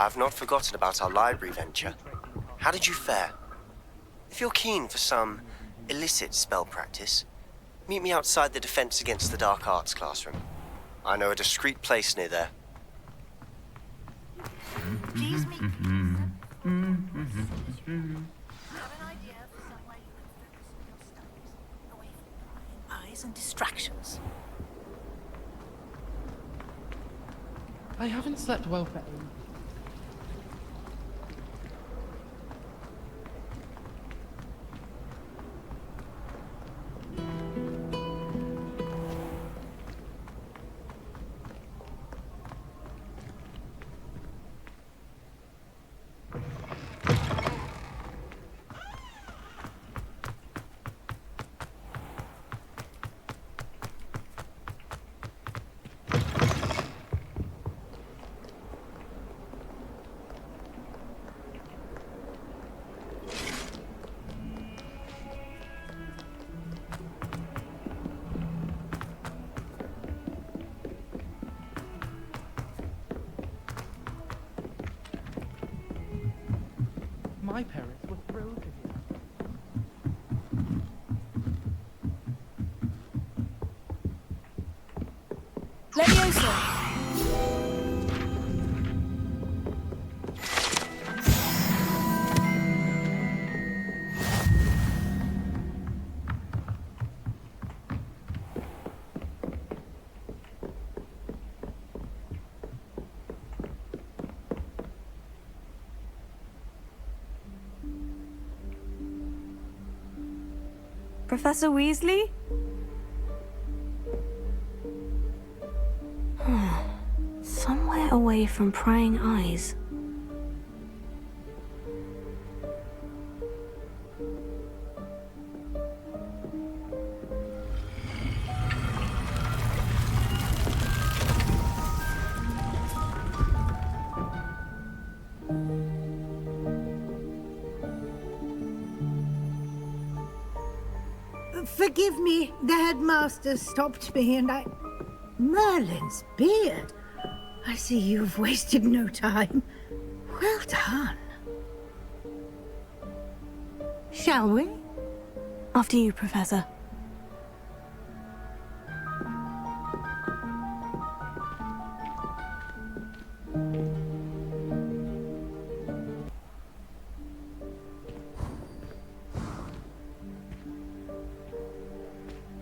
I've not forgotten about our library venture. How did you fare? If you're keen for some illicit spell practice, meet me outside the Defense Against the Dark Arts classroom. I know a discreet place near there. Please meet me. Have an idea for somewhere you can focus on your studies, away from prying eyes and distractions. I haven't slept well for ages. My parents were thrilled to hear. Leviosa! Professor Weasley? Somewhere away from prying eyes. Forgive me, the headmaster stopped me and I... Merlin's beard. I see you've wasted no time. Well done. Shall we? After you, Professor.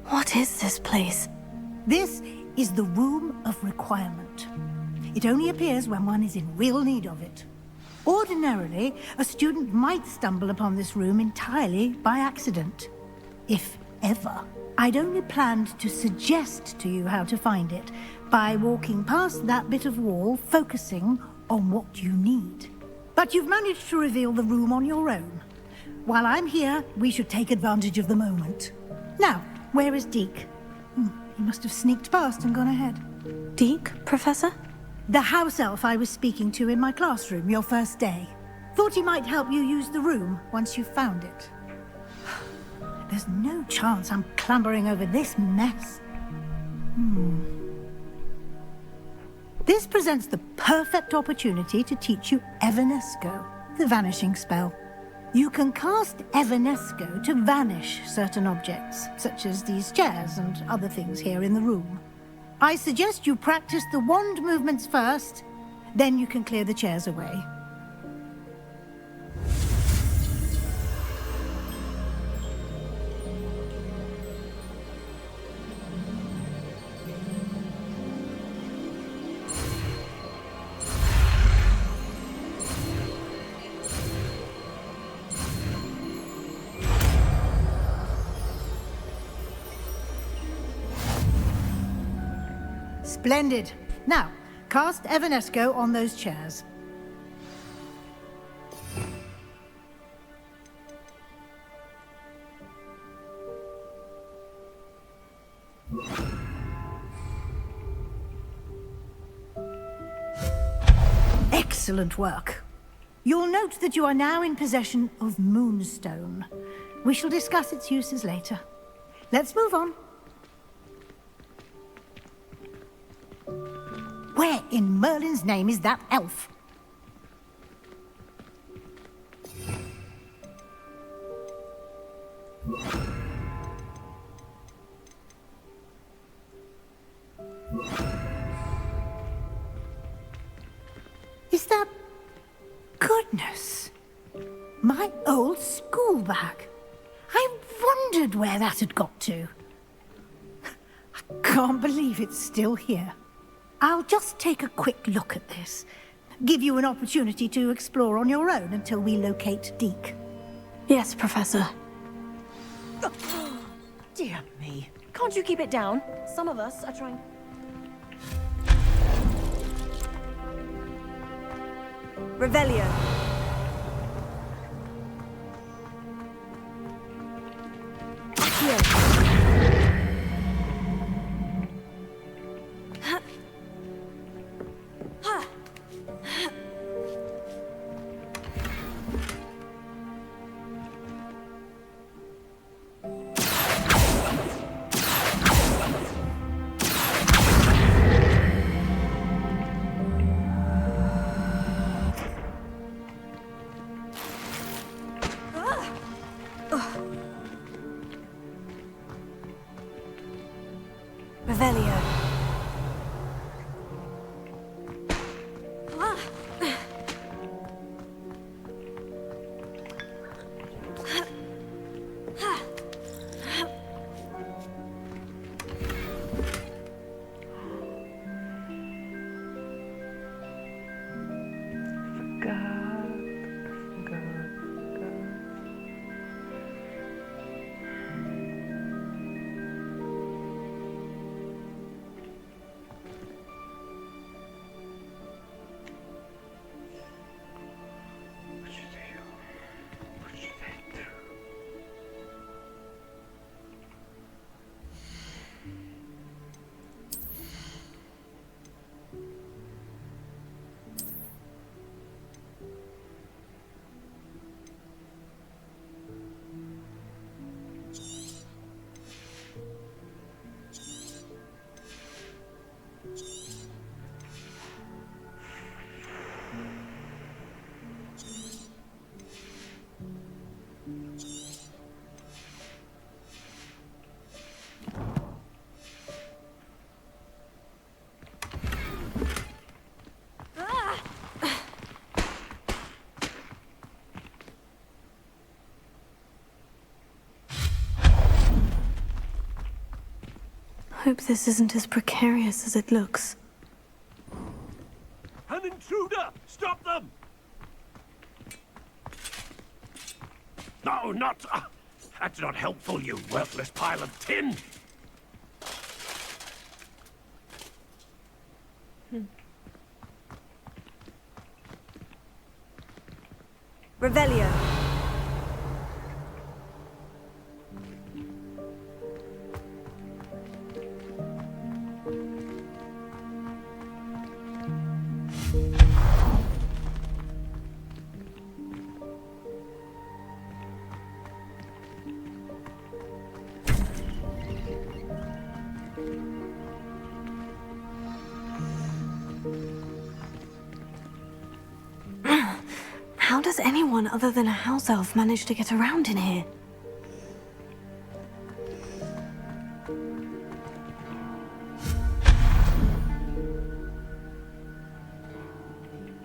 What is this place? This is the Room of Requirement. It only appears when one is in real need of it. Ordinarily, a student might stumble upon this room entirely by accident. If ever. I'd only planned to suggest to you how to find it by walking past that bit of wall, focusing on what you need. But you've managed to reveal the room on your own. While I'm here, we should take advantage of the moment. Now, where is Deke? He must have sneaked past and gone ahead. Deke, Professor? The house elf I was speaking to in my classroom your first day. Thought he might help you use the room once you've found it. There's no chance I'm clambering over this mess. This presents the perfect opportunity to teach you Evanesco, the vanishing spell. You can cast Evanesco to vanish certain objects, such as these chairs and other things here in the room. I suggest you practice the wand movements first, then you can clear the chairs away. Splendid. Now, cast Evanesco on those chairs. Excellent work. You'll note that you are now in possession of Moonstone. We shall discuss its uses later. Let's move on. Where in Merlin's name is that elf? Is that... Goodness! My old school bag. I wondered where that had got to. I can't believe it's still here. I'll just take a quick look at this. Give you an opportunity to explore on your own until we locate Deke. Yes, Professor. Dear me. Can't you keep it down? Some of us are trying... Revelio. Accio. Revelio. Hope this isn't as precarious as it looks. An intruder! Stop them! No, not... that's not helpful, you worthless pile of tin! Revelio. How does anyone other than a house elf manage to get around in here?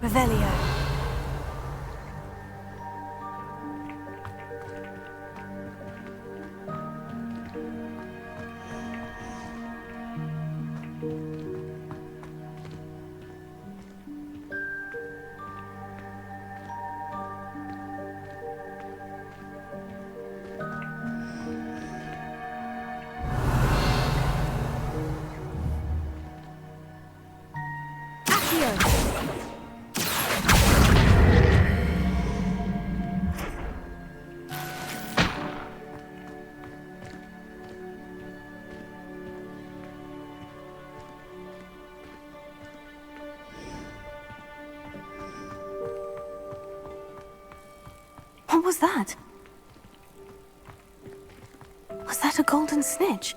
Revelio. What was that? Was that a golden snitch?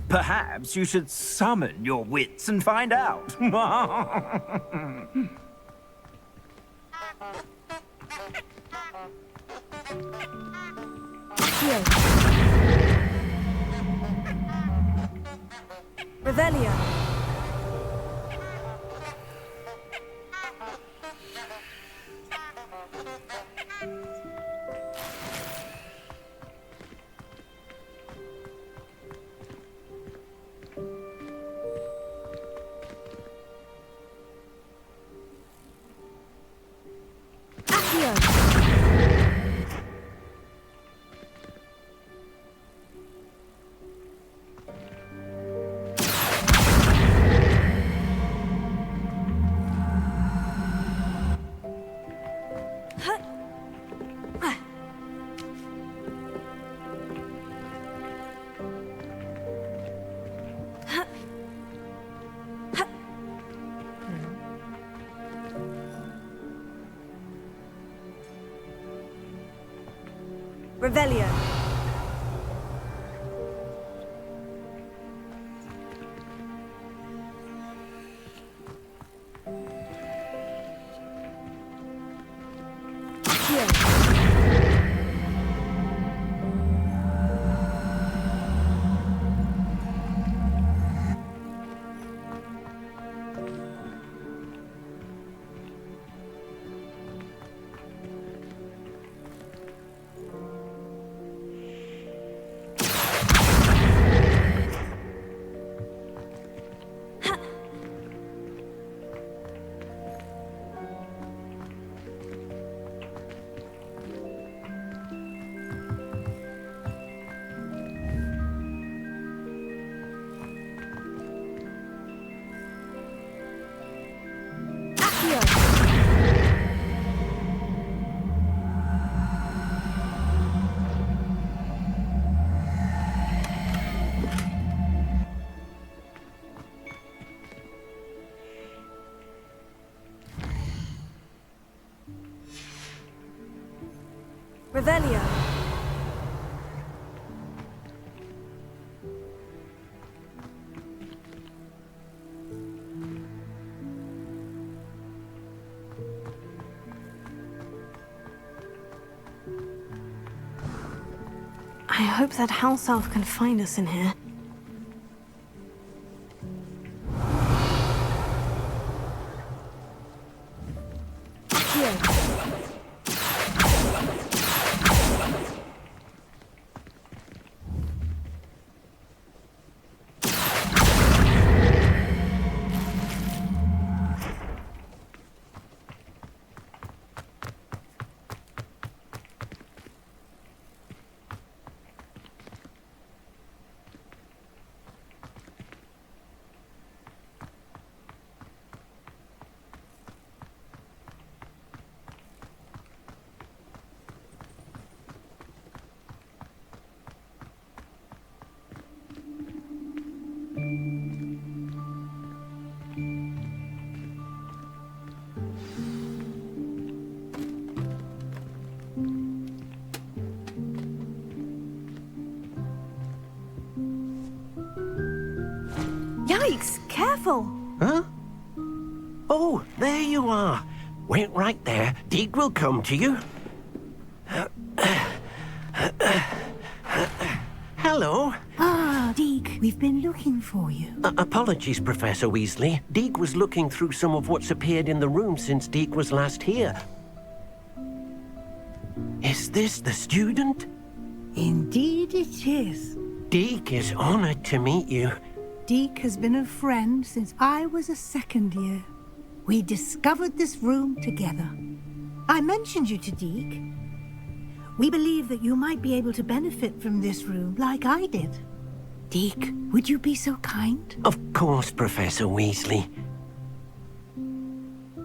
Perhaps you should summon your wits and find out. Revelio. Revelio. Revelio. I hope that house elf can find us in here. Yikes! Careful! Huh? Oh, there you are. Wait right there. Deek will come to you. Hello. Ah, Deke, we've been looking for you. Apologies, Professor Weasley. Deek was looking through some of what's appeared in the room since Deek was last here. Is this the student? Indeed it is. Deek is honored to meet you. Deke has been a friend since I was a second year. We discovered this room together. I mentioned you to Deke. We believe that you might be able to benefit from this room like I did. Deke, would you be so kind? Of course, Professor Weasley.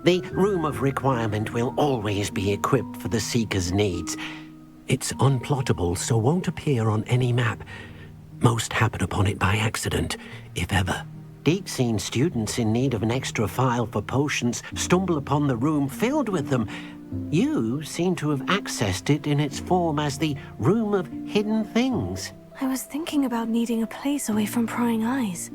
The Room of Requirement will always be equipped for the Seeker's needs. It's unplottable, so won't appear on any map. Most happen upon it by accident, if ever. Deke's seen students in need of an extra file for potions stumble upon the room filled with them. You seem to have accessed it in its form as the Room of Hidden Things. I was thinking about needing a place away from prying eyes.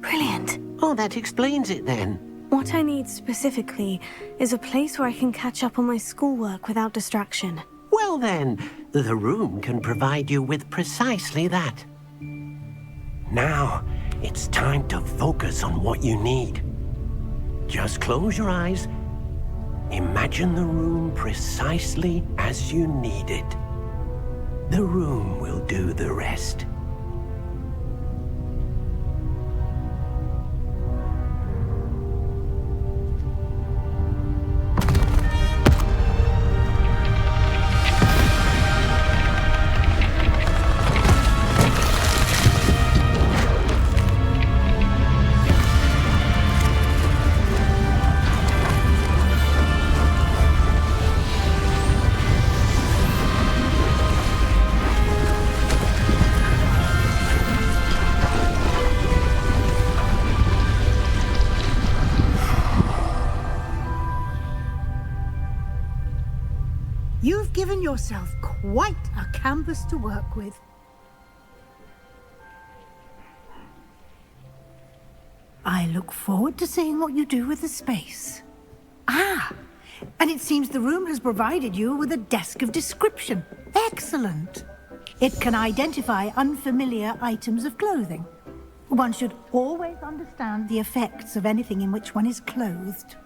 Brilliant. Oh, that explains it then. What I need specifically is a place where I can catch up on my schoolwork without distraction. Well then, the room can provide you with precisely that. Now, It's time to focus on what you need. Just close your eyes. Imagine the room precisely as you need it. The room will do the rest. You've given yourself quite a canvas to work with. I look forward to seeing what you do with the space. Ah, and it seems the room has provided you with a desk of description. Excellent. It can identify unfamiliar items of clothing. One should always understand the effects of anything in which one is clothed.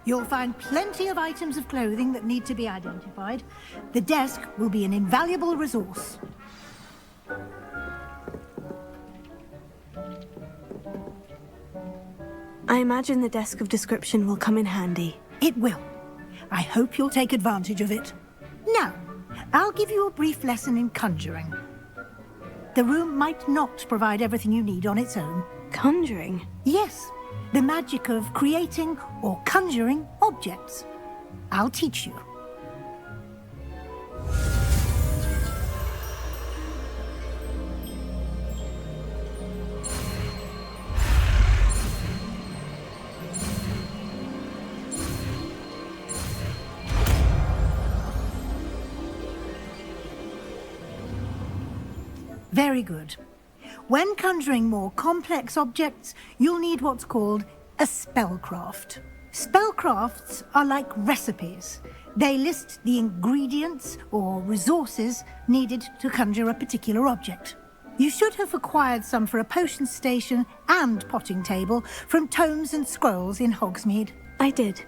You'll find plenty of items of clothing that need to be identified. The desk will be an invaluable resource. I imagine the desk of description will come in handy. It will. I hope you'll take advantage of it. Now, I'll give you a brief lesson in conjuring. The room might not provide everything you need on its own. Conjuring? Yes, the magic of creating or conjuring objects. I'll teach you. Very good. When conjuring more complex objects, you'll need what's called a spellcraft. Spellcrafts are like recipes. They list the ingredients or resources needed to conjure a particular object. You should have acquired some for a potion station and potting table from tomes and scrolls in Hogsmeade. I did.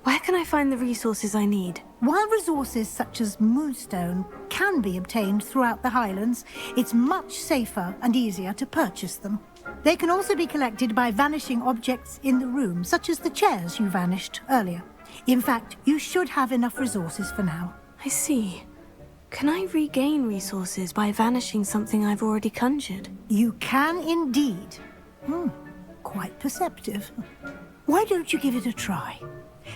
Where can I find the resources I need? While resources such as moonstone can be obtained throughout the Highlands, it's much safer and easier to purchase them. They can also be collected by vanishing objects in the room, such as the chairs you vanished earlier. In fact, you should have enough resources for now. I see. Can I regain resources by vanishing something I've already conjured? You can indeed. Quite perceptive. Why don't you give it a try?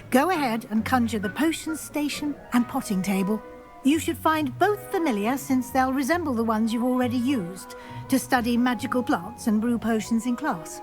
Go ahead and conjure the potion station and potting table. You should find both familiar, since they'll resemble the ones you've already used to study magical plants and brew potions in class.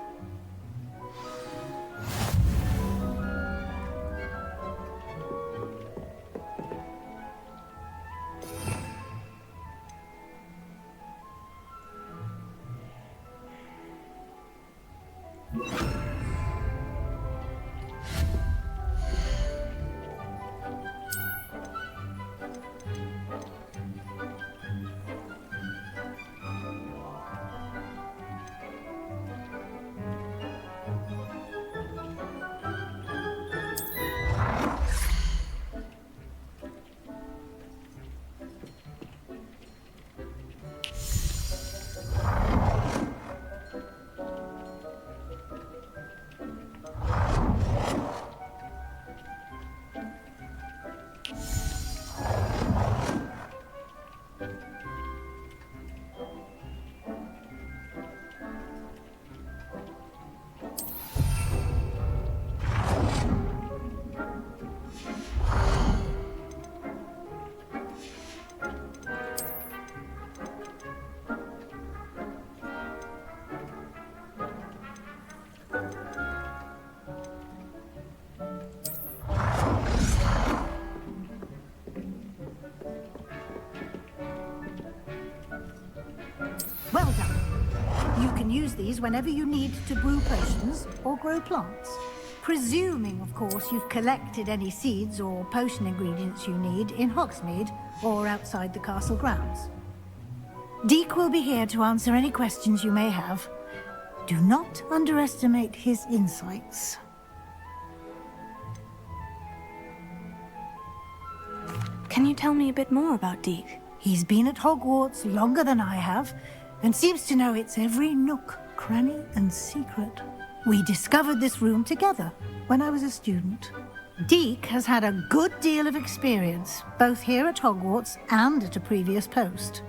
Well done. You can use these whenever you need to brew potions or grow plants. Presuming, of course, you've collected any seeds or potion ingredients you need in Hogsmeade or outside the castle grounds. Deek will be here to answer any questions you may have. Do not underestimate his insights. Can you tell me a bit more about Deek? He's been at Hogwarts longer than I have, and seems to know its every nook, cranny, and secret. We discovered this room together when I was a student. Deek has had a good deal of experience, both here at Hogwarts and at a previous post.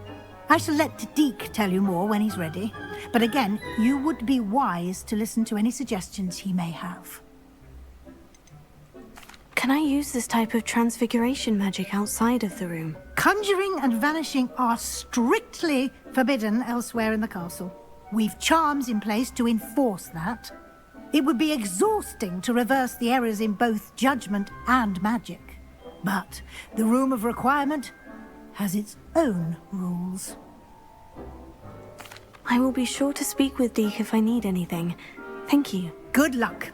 I shall let Deek tell you more when he's ready, but again, you would be wise to listen to any suggestions he may have. Can I use this type of transfiguration magic outside of the room? Conjuring and vanishing are strictly forbidden elsewhere in the castle. We've charms in place to enforce that. It would be exhausting to reverse the errors in both judgment and magic. But the Room of Requirement has its own rules. I will be sure to speak with Deek if I need anything. Thank you. Good luck.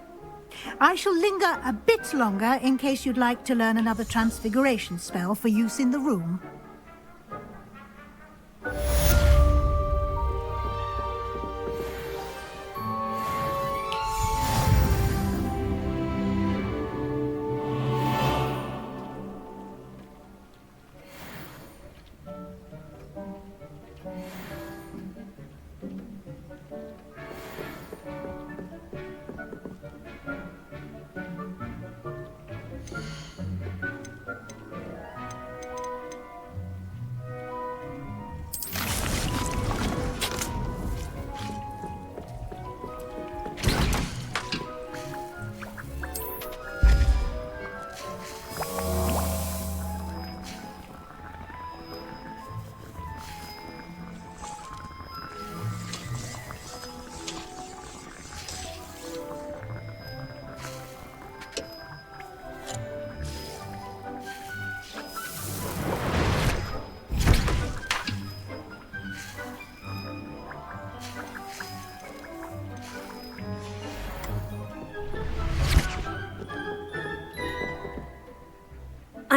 I shall linger a bit longer in case you'd like to learn another transfiguration spell for use in the room.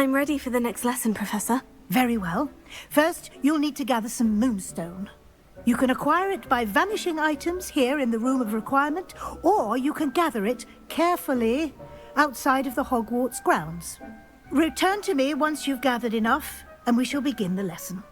I'm ready for the next lesson, Professor. Very well. First, you'll need to gather some moonstone. You can acquire it by vanishing items here in the Room of Requirement, or you can gather it carefully outside of the Hogwarts grounds. Return to me once you've gathered enough, and we shall begin the lesson.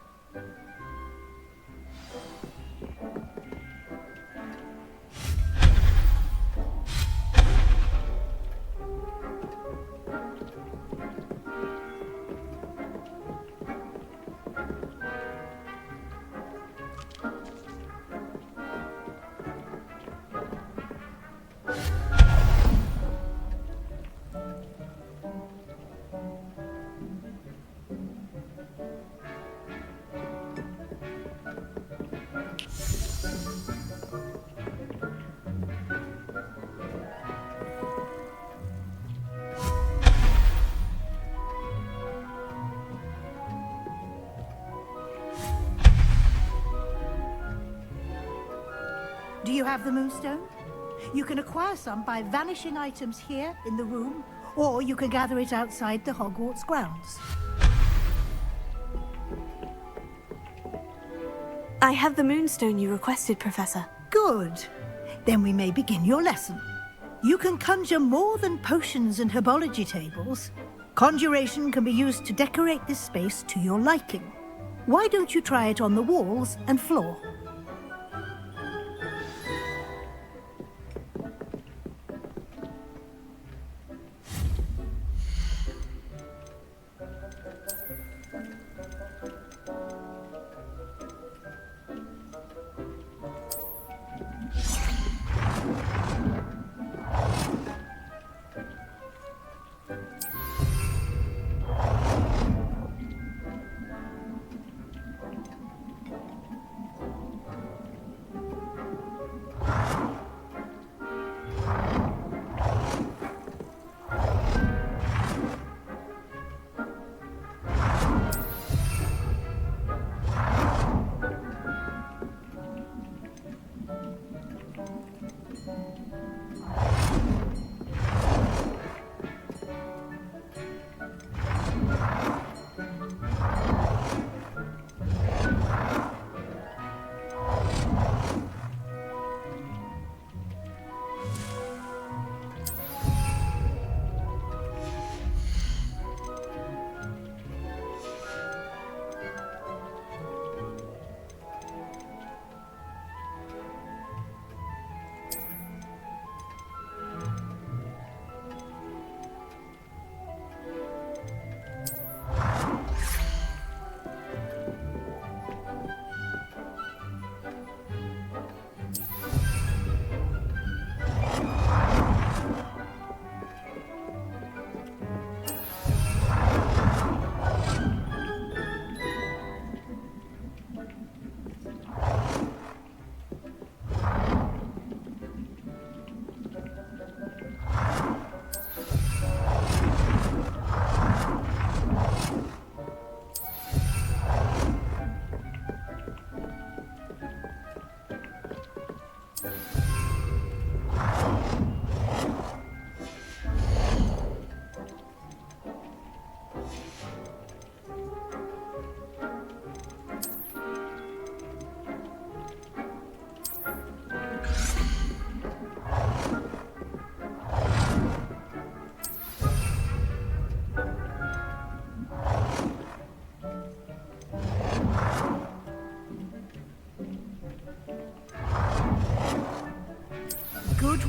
Do you have the moonstone? You can acquire some by vanishing items here in the room, or you can gather it outside the Hogwarts grounds. I have the moonstone you requested, Professor. Good. Then we may begin your lesson. You can conjure more than potions and herbology tables. Conjuration can be used to decorate this space to your liking. Why don't you try it on the walls and floor?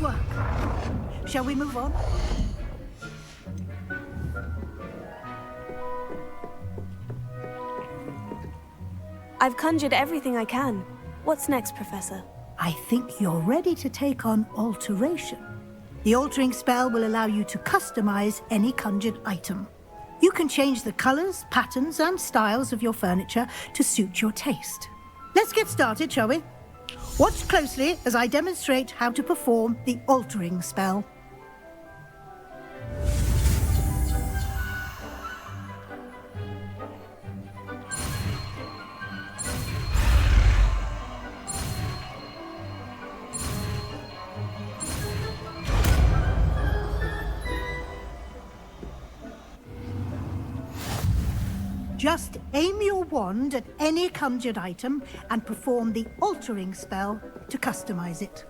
work. Shall we move on? I've conjured everything I can. What's next, Professor? I think you're ready to take on alteration. The altering spell will allow you to customize any conjured item. You can change the colors, patterns, and styles of your furniture to suit your taste. Let's get started, shall we? Watch closely as I demonstrate how to perform the altering spell. Just aim your wand at any conjured item and perform the altering spell to customize it.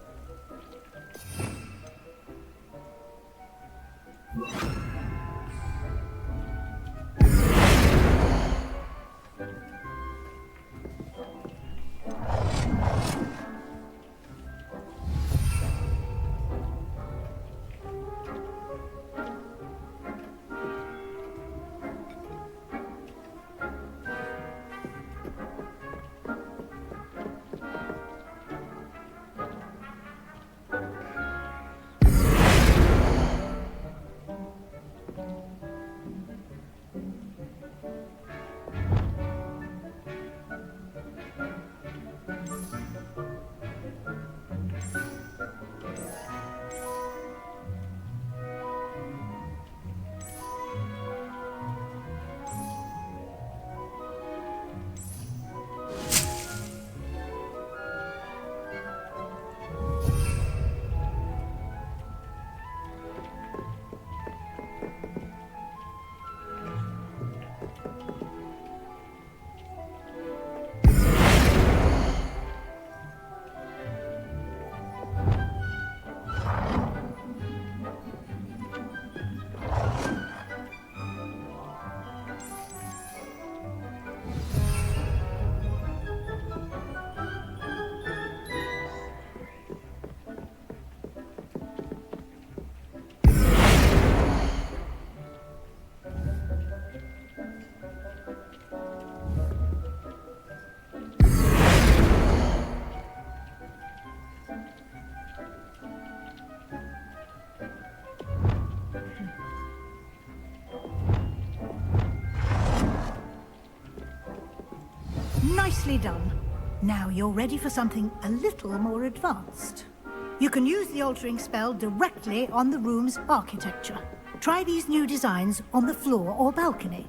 Nicely done. Now you're ready for something a little more advanced. You can use the altering spell directly on the room's architecture. Try these new designs on the floor or balcony.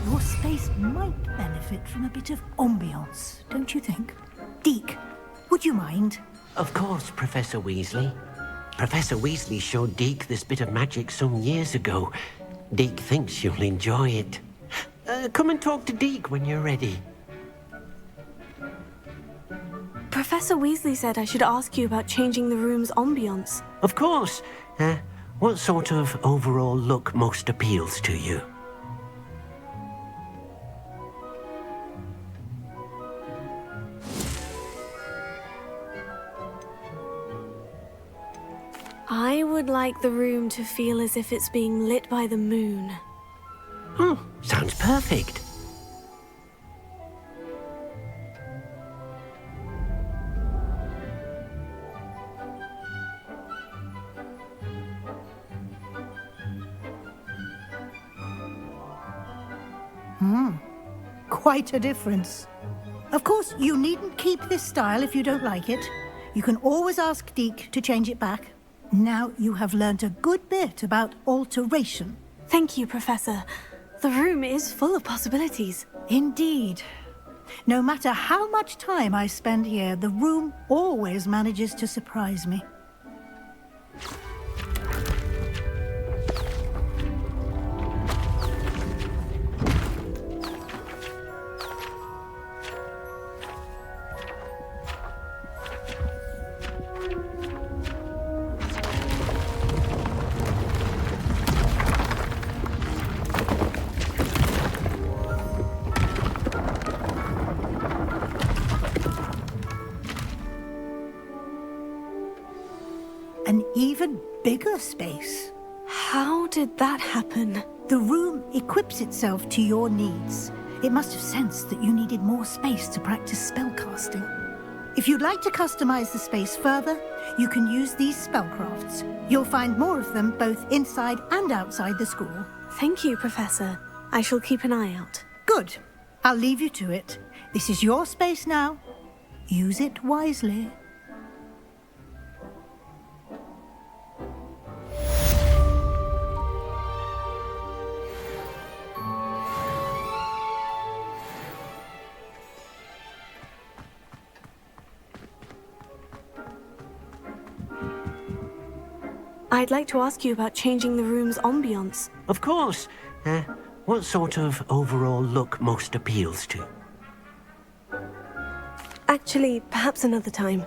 Your space might benefit from a bit of ambiance, don't you think? Deke, would you mind? Of course, Professor Weasley. Professor Weasley showed Deke this bit of magic some years ago. Deke thinks you'll enjoy it. Come and talk to Deke when you're ready. Professor Weasley said I should ask you about changing the room's ambiance. Of course. What sort of overall look most appeals to you? I would like the room to feel as if it's being lit by the moon. Oh, sounds perfect. Quite a difference. Of course, you needn't keep this style if you don't like it. You can always ask Deke to change it back. Now you have learnt a good bit about alteration. Thank you, Professor. The room is full of possibilities. Indeed. No matter how much time I spend here, the room always manages to surprise me. An even bigger space. How did that happen? The room equips itself to your needs. It must have sensed that you needed more space to practice spellcasting. If you'd like to customize the space further, you can use these spellcrafts. You'll find more of them both inside and outside the school. Thank you, Professor. I shall keep an eye out. Good. I'll leave you to it. This is your space now. Use it wisely. I'd like to ask you about changing the room's ambiance. Of course. What sort of overall look most appeals to? Actually, perhaps another time.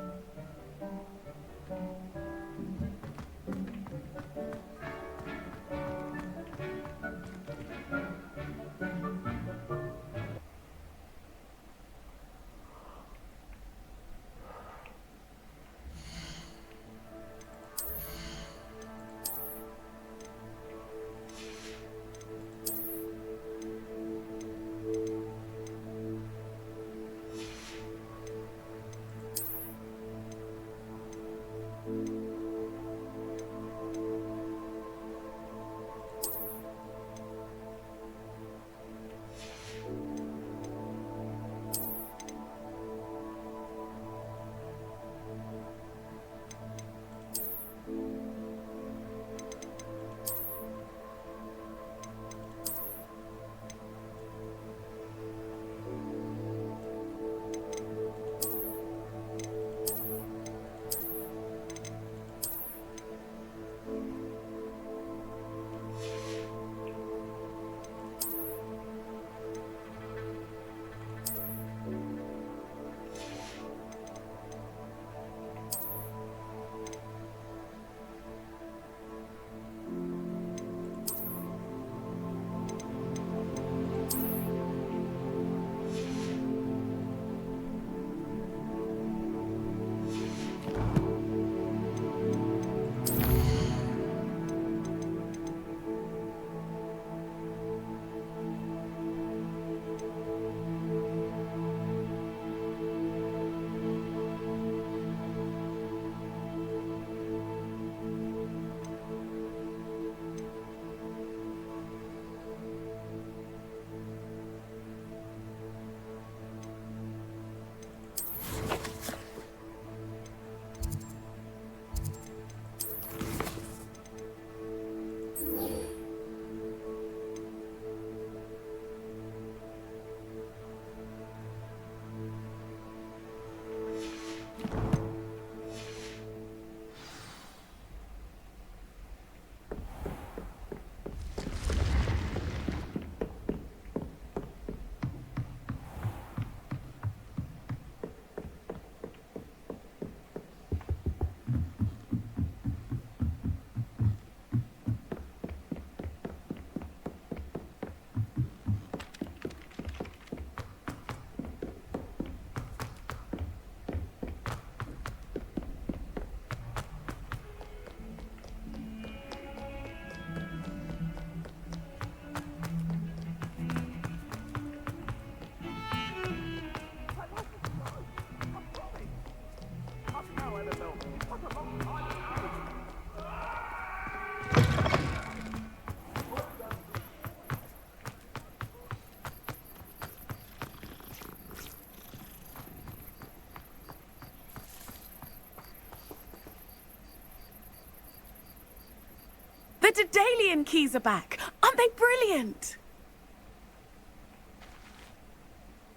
Daedalian keys are back! Aren't they brilliant?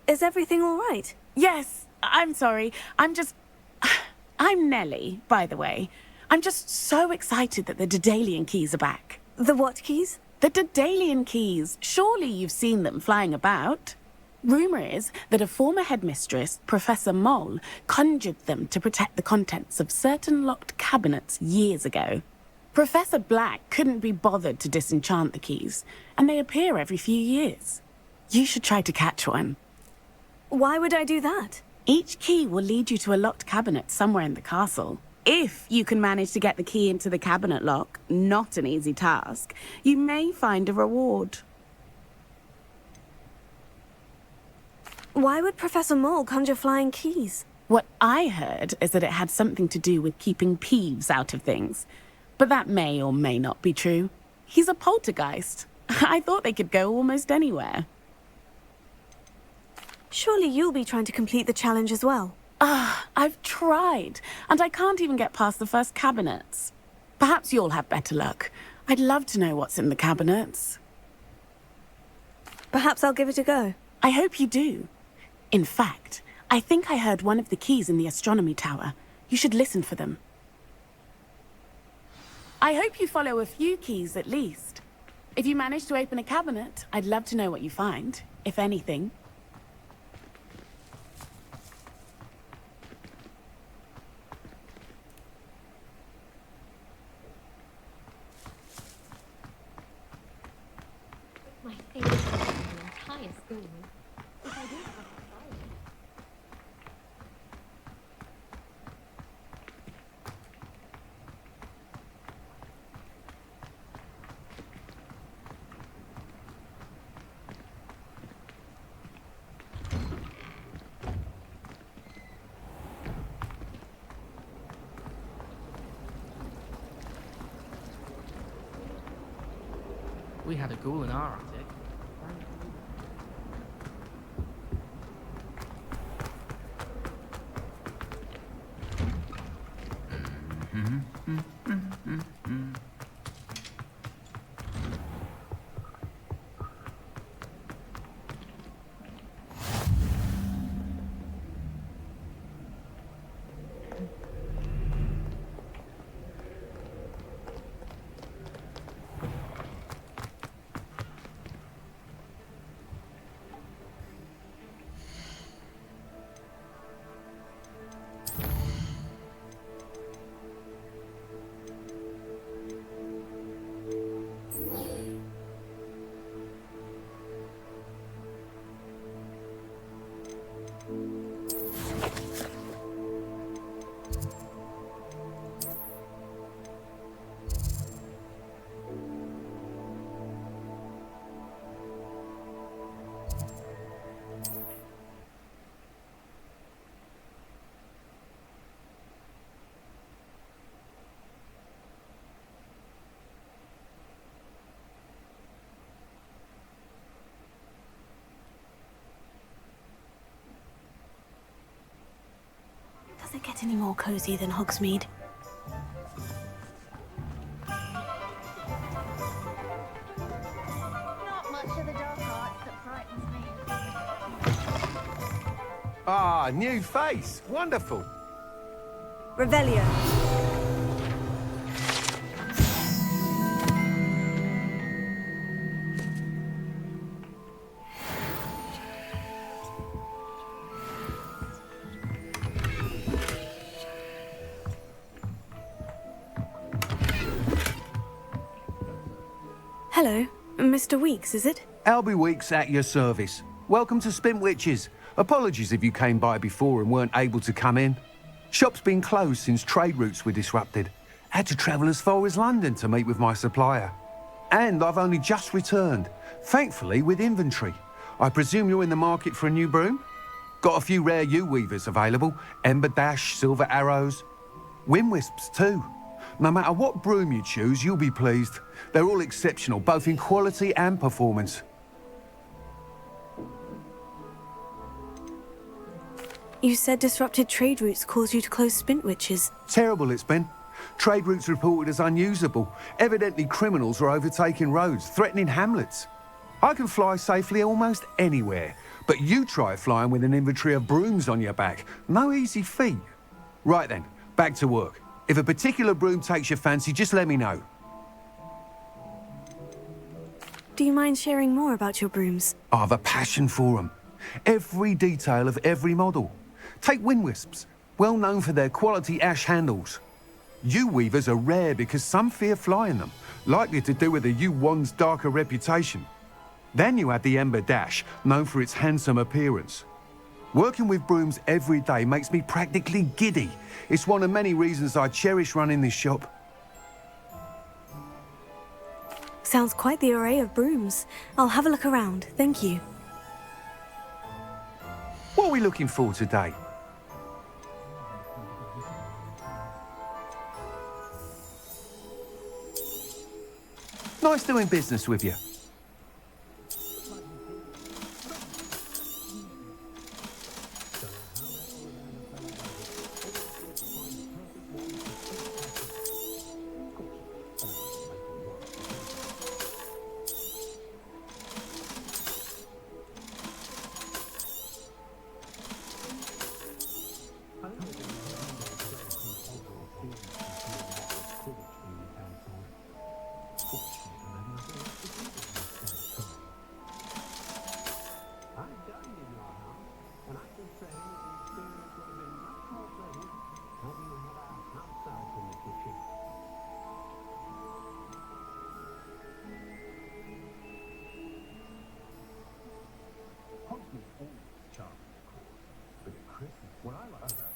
Is everything all right? Yes, I'm sorry. I'm Nellie, by the way. I'm just so excited that the Daedalian keys are back. The what keys? The Daedalian keys. Surely you've seen them flying about. Rumour is that a former headmistress, Professor Moll, conjured them to protect the contents of certain locked cabinets years ago. Professor Black couldn't be bothered to disenchant the keys, and they appear every few years. You should try to catch one. Why would I do that? Each key will lead you to a locked cabinet somewhere in the castle. If you can manage to get the key into the cabinet lock, not an easy task, you may find a reward. Why would Professor Moll conjure flying keys? What I heard is that it had something to do with keeping Peeves out of things. But that may or may not be true. He's a poltergeist. I thought they could go almost anywhere. Surely you'll be trying to complete the challenge as well. I've tried, and I can't even get past the first cabinets. Perhaps you'll have better luck. I'd love to know what's in the cabinets. Perhaps I'll give it a go. I hope you do. In fact, I think I heard one of the keys in the astronomy tower. You should listen for them. I hope you follow a few keys at least. If you manage to open a cabinet, I'd love to know what you find, if anything. My favorite thing in the entire school. If I didn't have a fire. We had a ghoul in our attic. Does it get any more cozy than Hogsmeade? Not much of the dark arts that frightens me. Ah, new face. Wonderful. Revelio. Hello, Mr. Weeks, is it? Albie Weeks at your service. Welcome to Spintwitches. Apologies if you came by before and weren't able to come in. Shop's been closed since trade routes were disrupted. Had to travel as far as London to meet with my supplier. And I've only just returned, thankfully with inventory. I presume you're in the market for a new broom? Got a few rare yew-weavers available. Ember Dash, Silver Arrows. Wind Wisps too. No matter what broom you choose, you'll be pleased. They're all exceptional, both in quality and performance. You said disrupted trade routes caused you to close Spintwitches. Terrible it's been. Trade routes reported as unusable. Evidently criminals are overtaking roads, threatening hamlets. I can fly safely almost anywhere, but you try flying with an inventory of brooms on your back. No easy feat. Right then, back to work. If a particular broom takes your fancy, just let me know. Do you mind sharing more about your brooms? I have a passion for them. Every detail of every model. Take wind wisps, well known for their quality ash handles. U-weavers are rare because some fear flying them, likely to do with the U-1's darker reputation. Then you have the Ember Dash, known for its handsome appearance. Working with brooms every day makes me practically giddy. It's one of many reasons I cherish running this shop. Sounds quite the array of brooms. I'll have a look around, thank you. What are we looking for today? Nice doing business with you.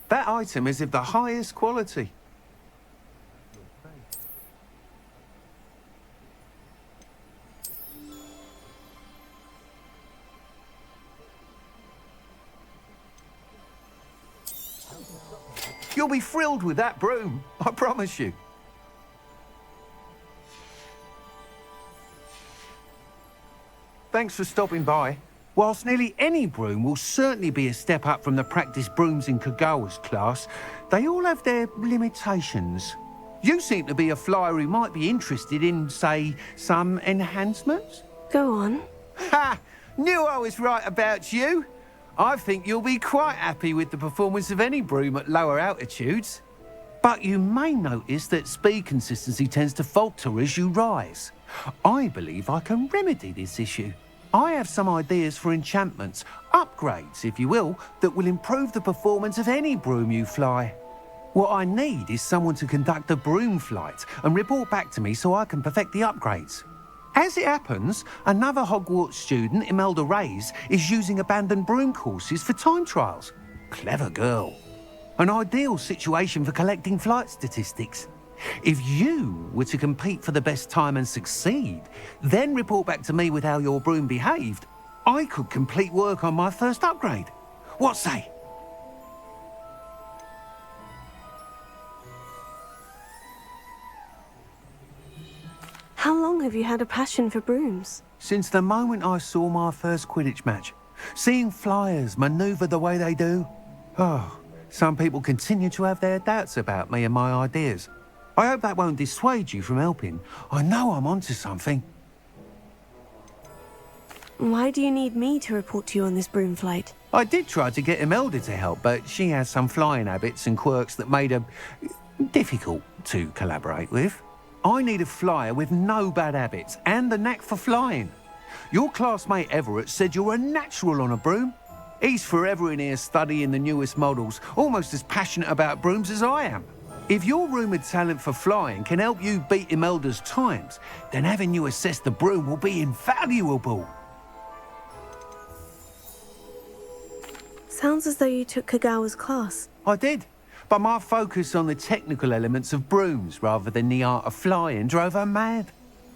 That item is of the highest quality. You'll be thrilled with that broom, I promise you. Thanks for stopping by. Whilst nearly any broom will certainly be a step up from the practice brooms in Kagawa's class, they all have their limitations. You seem to be a flyer who might be interested in, say, some enhancements? Go on. Ha! Knew I was right about you. I think you'll be quite happy with the performance of any broom at lower altitudes. But you may notice that speed consistency tends to falter as you rise. I believe I can remedy this issue. I have some ideas for enchantments, upgrades, if you will, that will improve the performance of any broom you fly. What I need is someone to conduct a broom flight and report back to me so I can perfect the upgrades. As it happens, another Hogwarts student, Imelda Reyes, is using abandoned broom courses for time trials. Clever girl. An ideal situation for collecting flight statistics. If you were to compete for the best time and succeed, then report back to me with how your broom behaved, I could complete work on my first upgrade. What say? How long have you had a passion for brooms? Since the moment I saw my first Quidditch match. Seeing flyers manoeuvre the way they do. Oh, some people continue to have their doubts about me and my ideas. I hope that won't dissuade you from helping. I know I'm onto something. Why do you need me to report to you on this broom flight? I did try to get Imelda to help, but she has some flying habits and quirks that made her difficult to collaborate with. I need a flyer with no bad habits and the knack for flying. Your classmate Everett said you're a natural on a broom. He's forever in here studying the newest models, almost as passionate about brooms as I am. If your rumoured talent for flying can help you beat Imelda's times, then having you assess the broom will be invaluable. Sounds as though you took Kagawa's class. I did, but my focus on the technical elements of brooms rather than the art of flying drove her mad.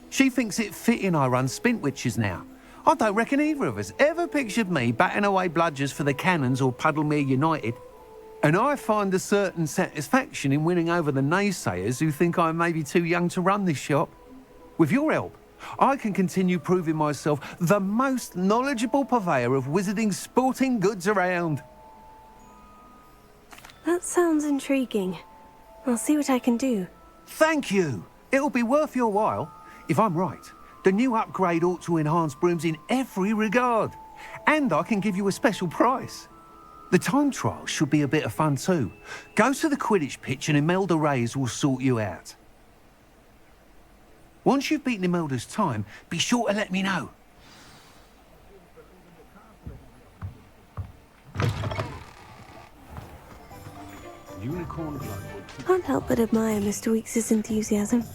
She thinks it fitting I run Spintwitches now. I don't reckon either of us ever pictured me batting away bludgers for the Cannons or Puddlemere United. And I find a certain satisfaction in winning over the naysayers who think I may be too young to run this shop. With your help, I can continue proving myself the most knowledgeable purveyor of wizarding sporting goods around. That sounds intriguing. I'll see what I can do. Thank you. It'll be worth your while. If I'm right, the new upgrade ought to enhance brooms in every regard. And I can give you a special price. The time trial should be a bit of fun too. Go to the Quidditch pitch and Imelda Reyes will sort you out. Once you've beaten Imelda's time, be sure to let me know. Unicorn blood. Can't help but admire Mr. Weekes' enthusiasm.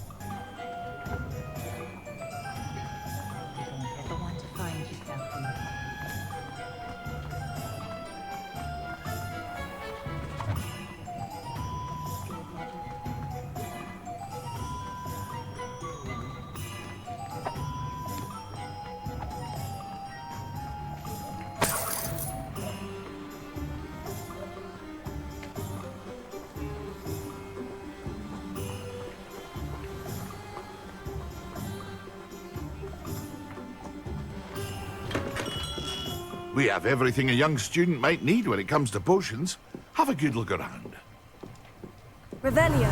We have everything a young student might need when it comes to potions. Have a good look around. Revelio.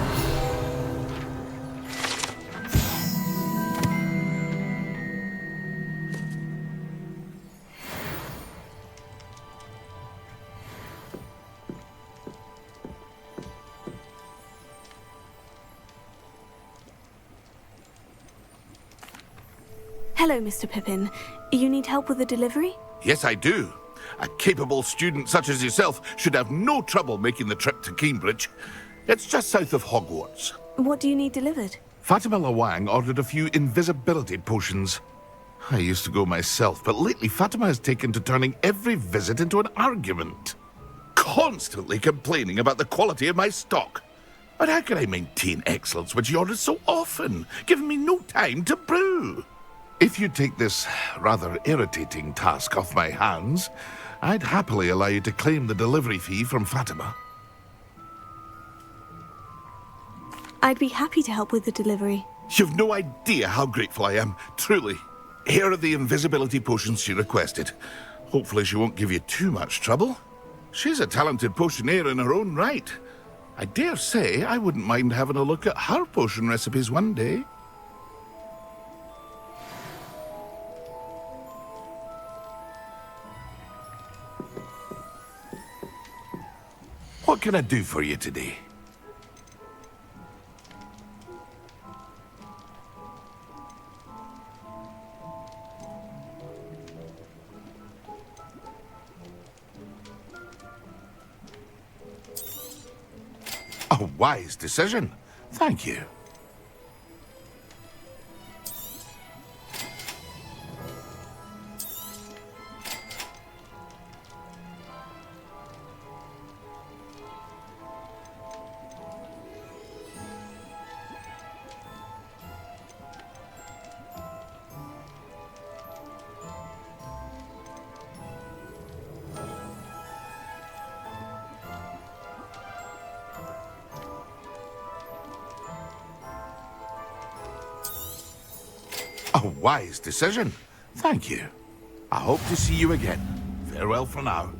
Hello, Mr. Pippin. You need help with the delivery? Yes, I do. A capable student such as yourself should have no trouble making the trip to Cambridge. It's just south of Hogwarts. What do you need delivered? Fatima Lawang ordered a few invisibility potions. I used to go myself, but lately Fatima has taken to turning every visit into an argument. Constantly complaining about the quality of my stock. But how can I maintain excellence when she orders so often, giving me no time to brew? If you take this rather irritating task off my hands, I'd happily allow you to claim the delivery fee from Fatima. I'd be happy to help with the delivery. You've no idea how grateful I am, truly. Here are the invisibility potions she requested. Hopefully she won't give you too much trouble. She's a talented potioneer in her own right. I dare say I wouldn't mind having a look at her potion recipes one day. What can I do for you today? A wise decision. Thank you. A wise decision. Thank you. I hope to see you again. Farewell for now.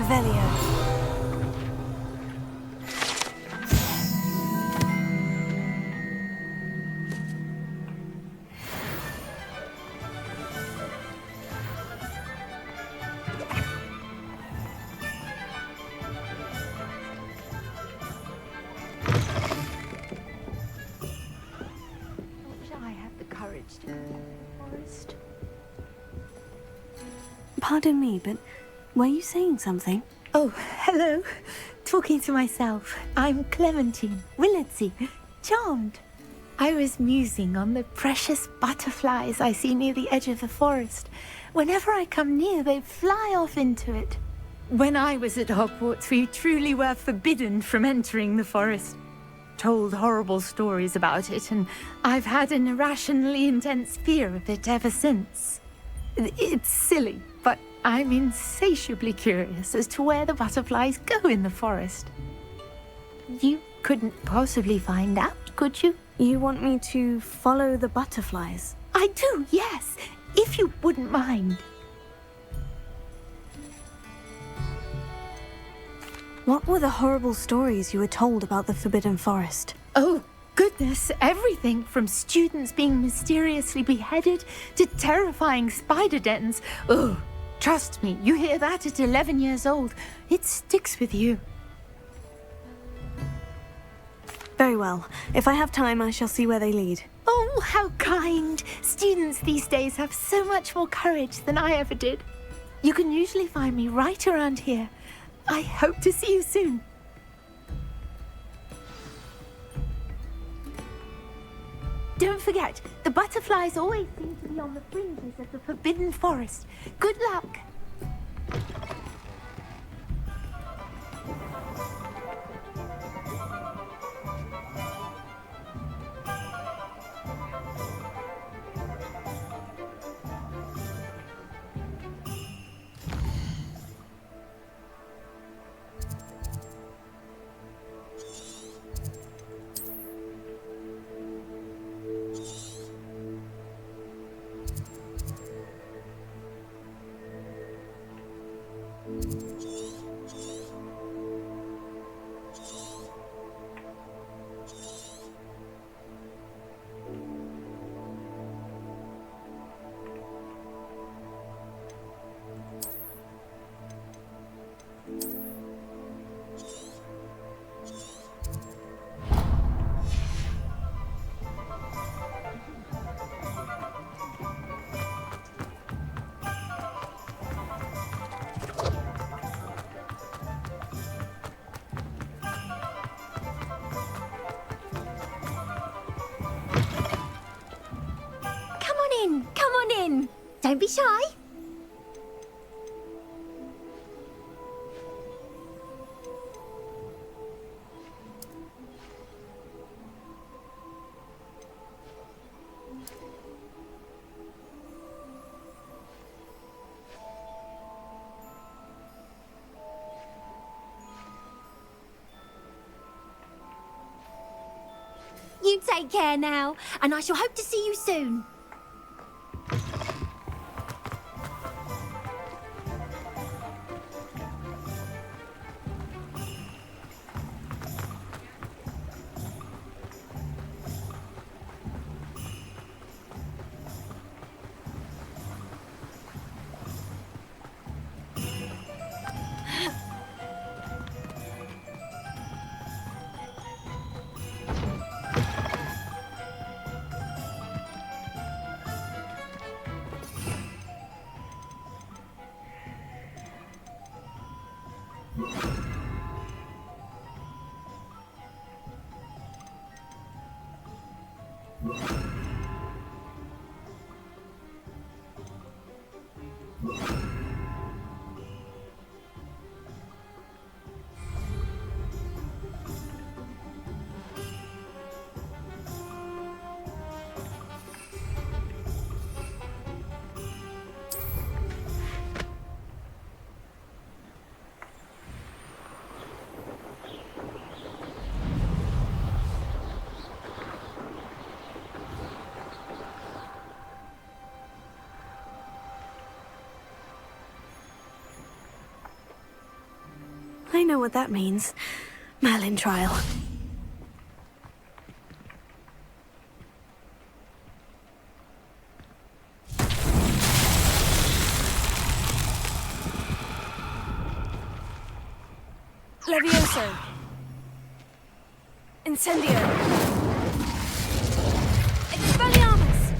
Revelio. Wish I had the courage to be in the forest. Pardon me, but were you saying something? Oh, hello. Talking to myself. I'm Clementine Willardsey. Charmed. I was musing on the precious butterflies I see near the edge of the forest. Whenever I come near, they fly off into it. When I was at Hogwarts, we truly were forbidden from entering the forest. Told horrible stories about it, and I've had an irrationally intense fear of it ever since. It's silly, but I'm insatiably curious as to where the butterflies go in the forest. You couldn't possibly find out, could you? You want me to follow the butterflies? I do, yes, if you wouldn't mind. What were the horrible stories you were told about the Forbidden Forest? Oh, goodness, everything from students being mysteriously beheaded to terrifying spider dens. Oh, trust me, you hear that at 11 years old, it sticks with you. Very well. If I have time, I shall see where they lead. Oh, how kind. Students these days have so much more courage than I ever did. You can usually find me right around here. I hope to see you soon. Don't forget, the butterflies always seem to be on the fringes of the Forbidden Forest. Good luck. Come on in. Don't be shy. You take care now, and I shall hope to see you soon. I know what that means. Merlin trial. Levioso. Incendio. Expelliarmus!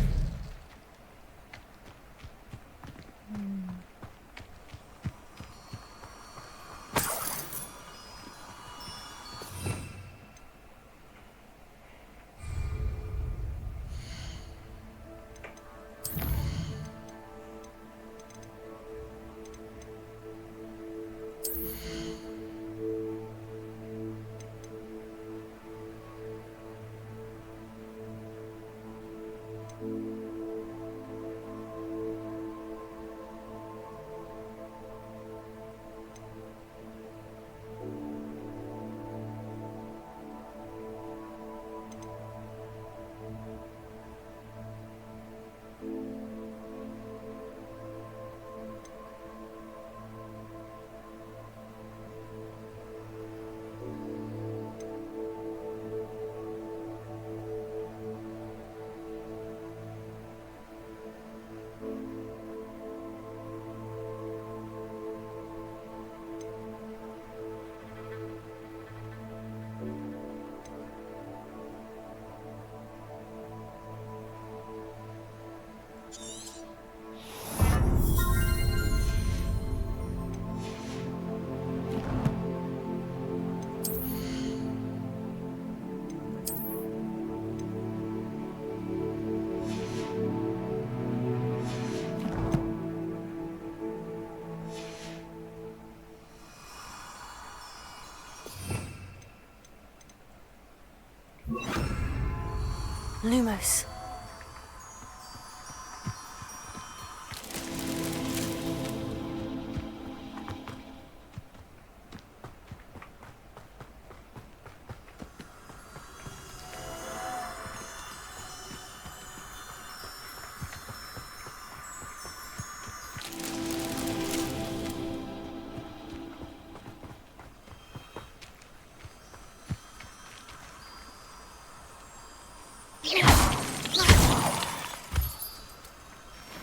Lumos.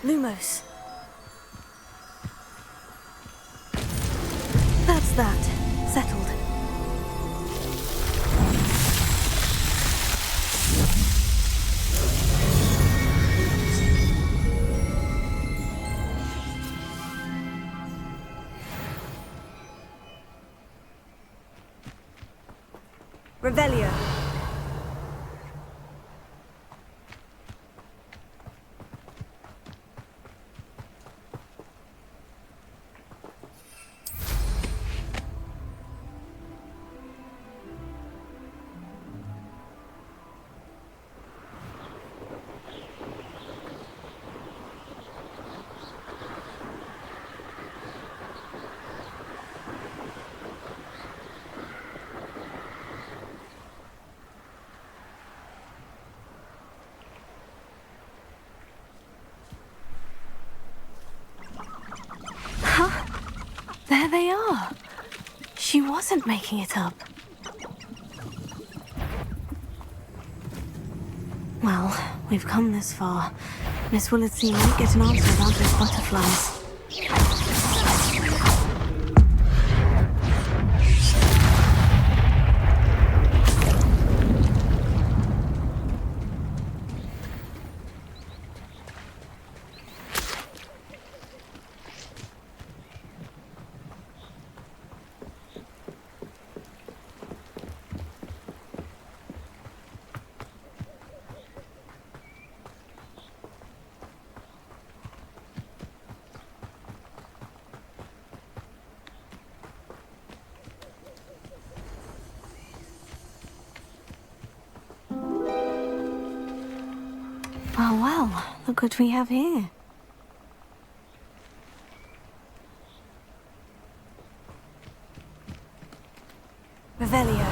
Lumos. That's that. Settled. Revelio. There they are. She wasn't making it up. Well, we've come this far. Miss Willardsey won't get an answer without those butterflies. Oh well, look what we have here. Revelio.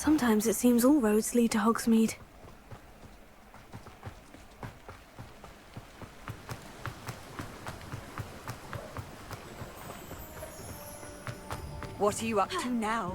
Sometimes it seems all roads lead to Hogsmeade. What are you up to now?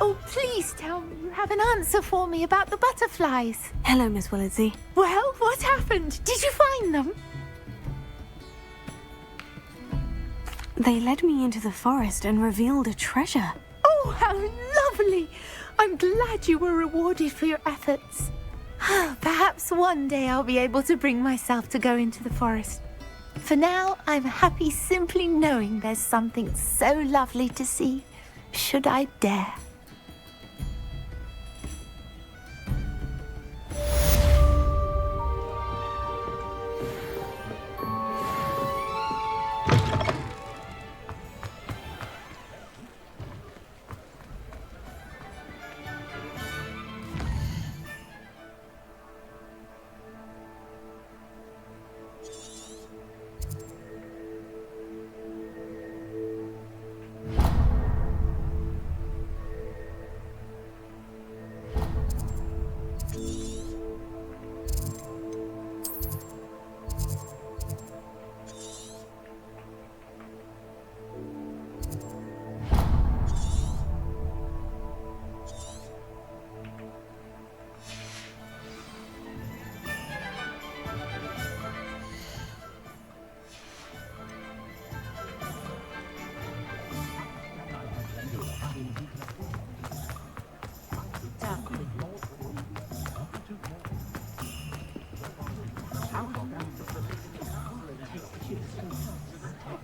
Oh, please tell me you have an answer for me about the butterflies. Hello, Miss Willardsey. Well, what happened? Did you find them? They led me into the forest and revealed a treasure. Oh, how lovely! I'm glad you were rewarded for your efforts. Perhaps one day I'll be able to bring myself to go into the forest. For now, I'm happy simply knowing there's something so lovely to see, should I dare.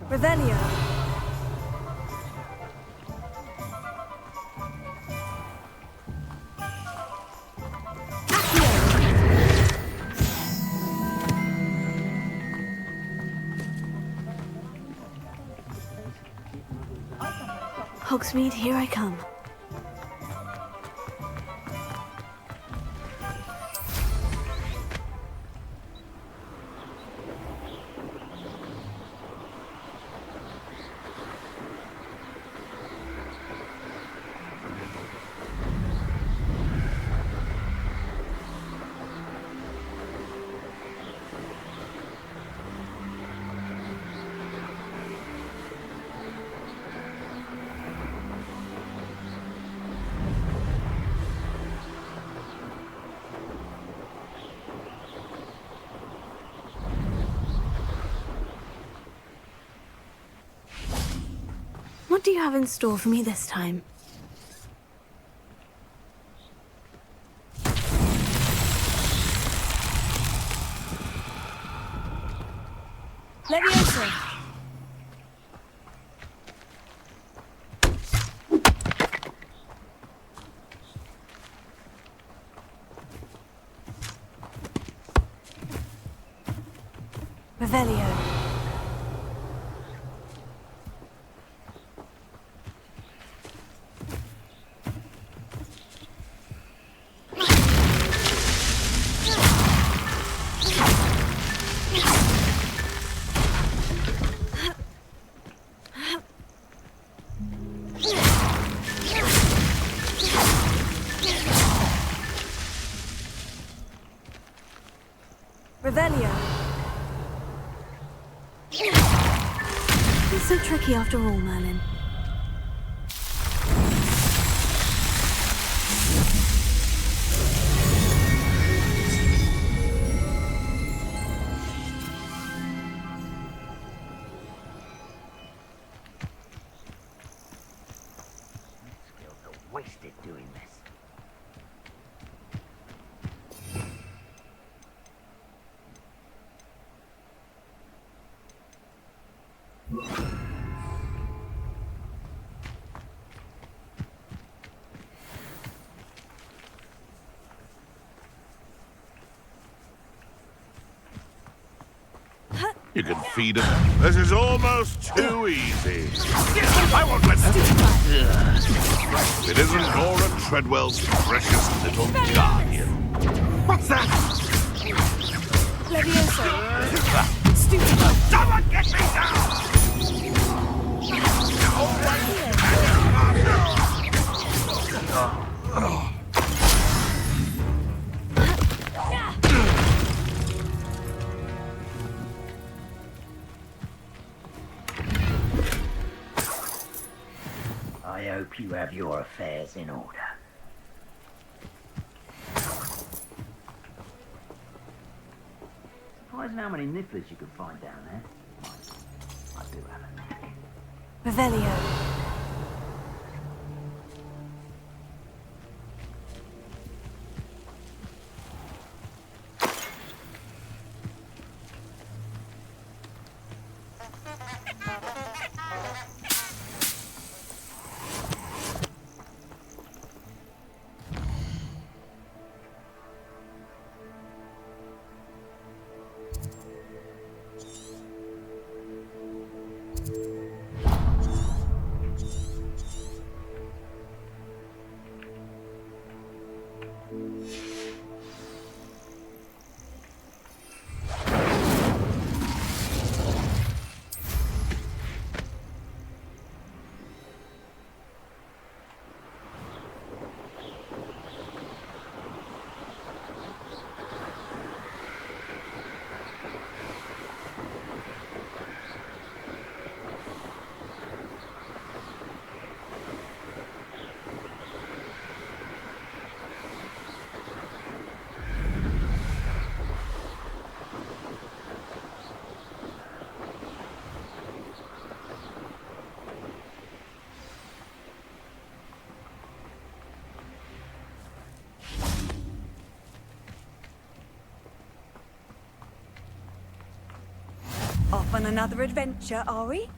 Revelio. Hogsmeade, here I come. What do you have in store for me this time? Levioso. Revelio. Revelio. It's so tricky after all, Merlin. Wasted doing this. You can feed it. This is almost too easy. I won't let that. It isn't Nora Treadwell's precious little guardian. What's that? Levioso. Someone get me down! I hope you have your affairs in order. Surprising how many nifflers you can find down there. I do have a knack. Revelio. Off on another adventure, are we?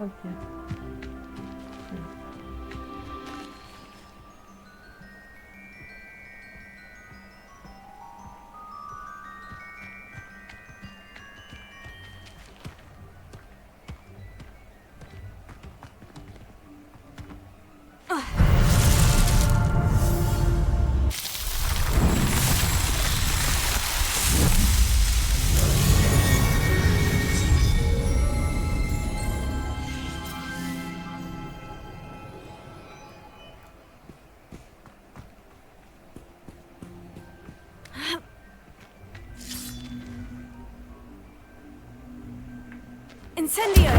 Okay. Incendio!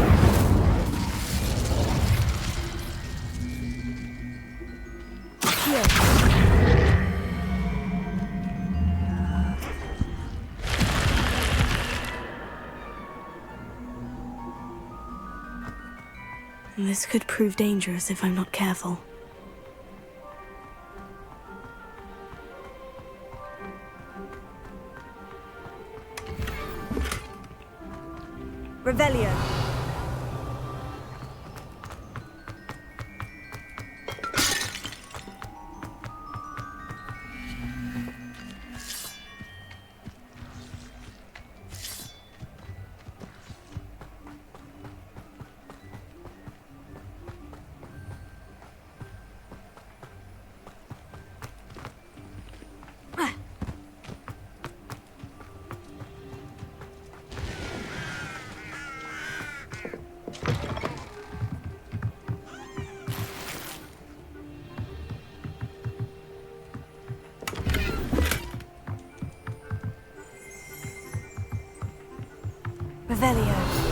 This could prove dangerous if I'm not careful. Revelio. Revelio.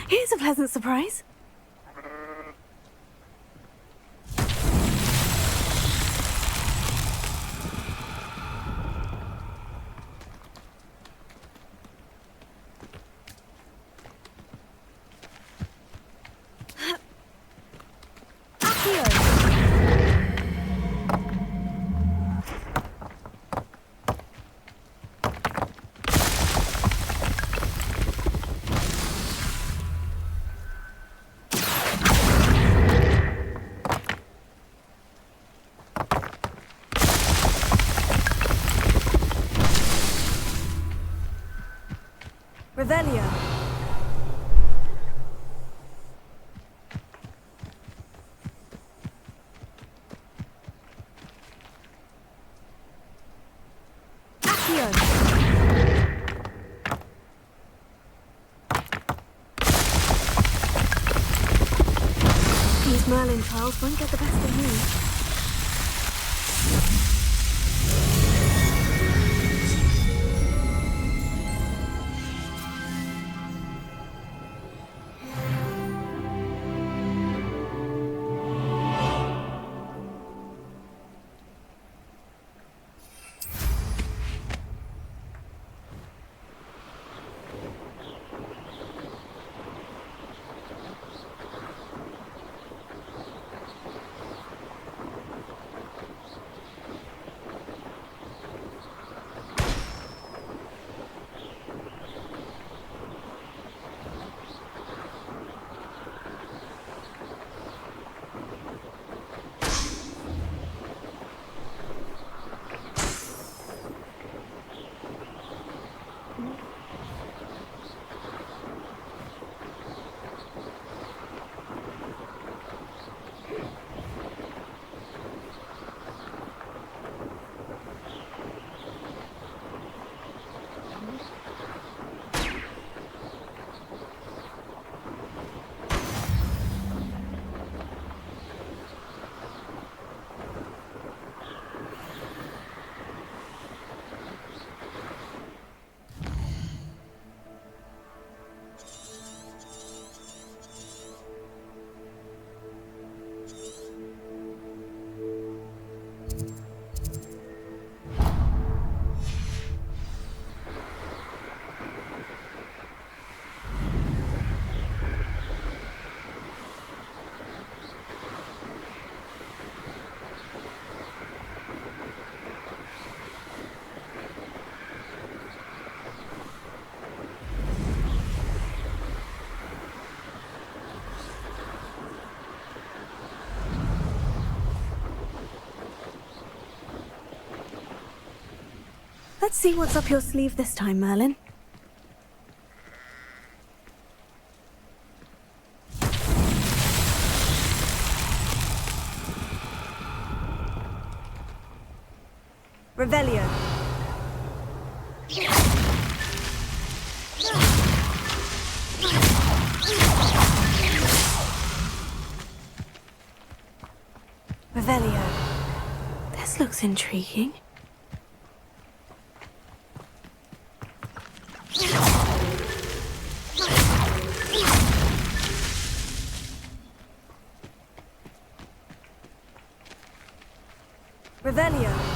Here's a pleasant surprise. Revelio. Accio. These Merlin trials won't get the best of me. Let's see what's up your sleeve this time, Merlin. Revelio. Revelio. This looks intriguing. Revelio.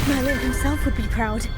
Merlin himself would be proud.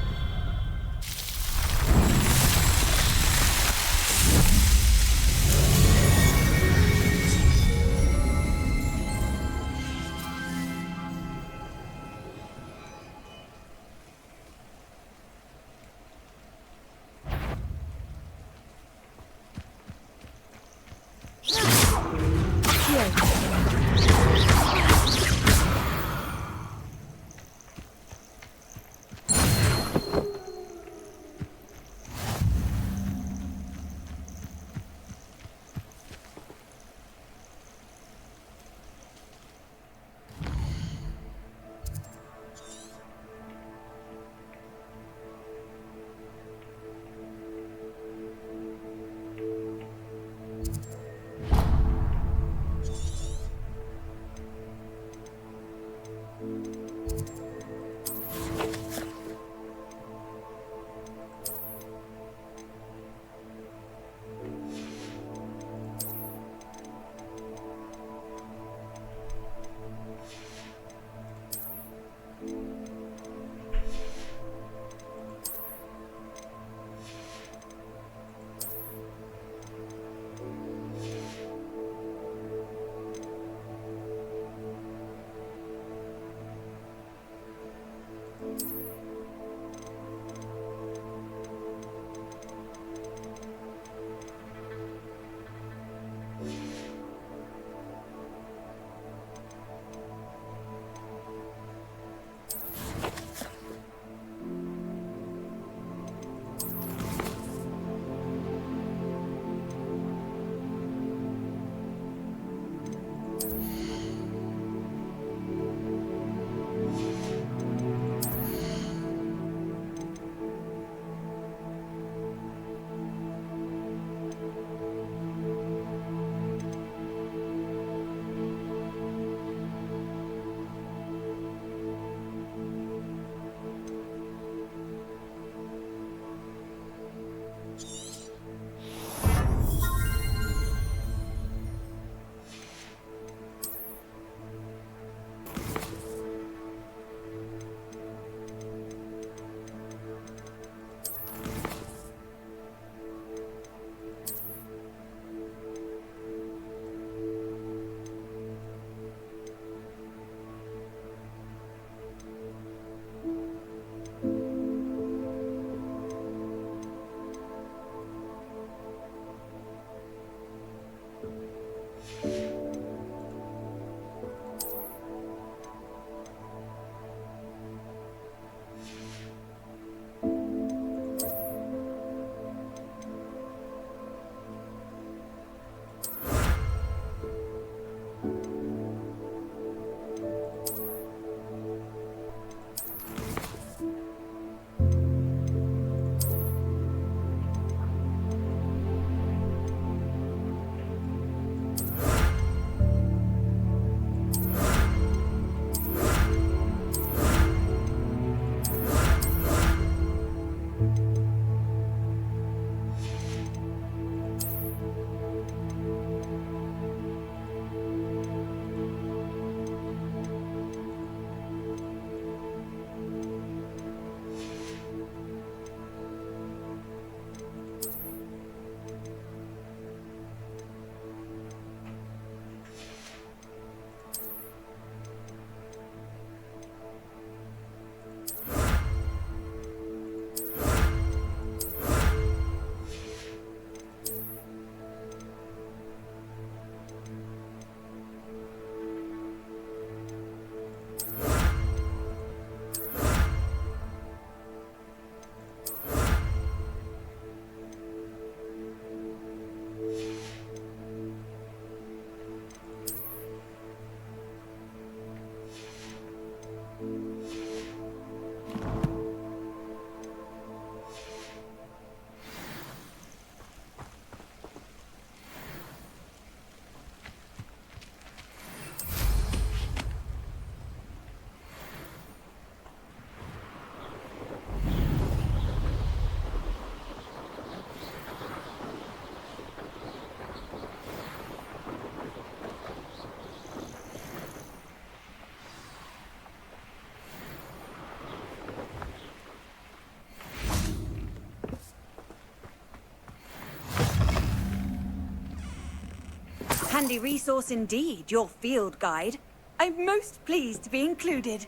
handy resource indeed, your field guide. I'm most pleased to be included.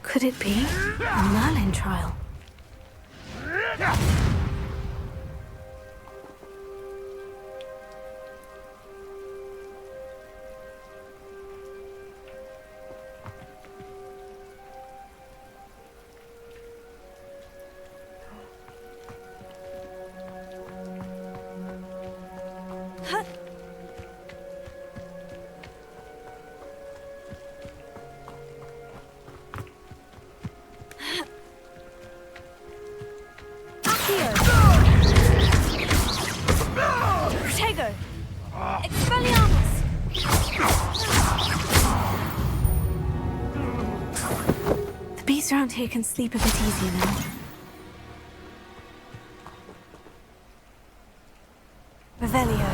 Could it be a Merlin trial? Protego! Expelliarmus! The beasts around here can sleep a bit easier now. Revelio.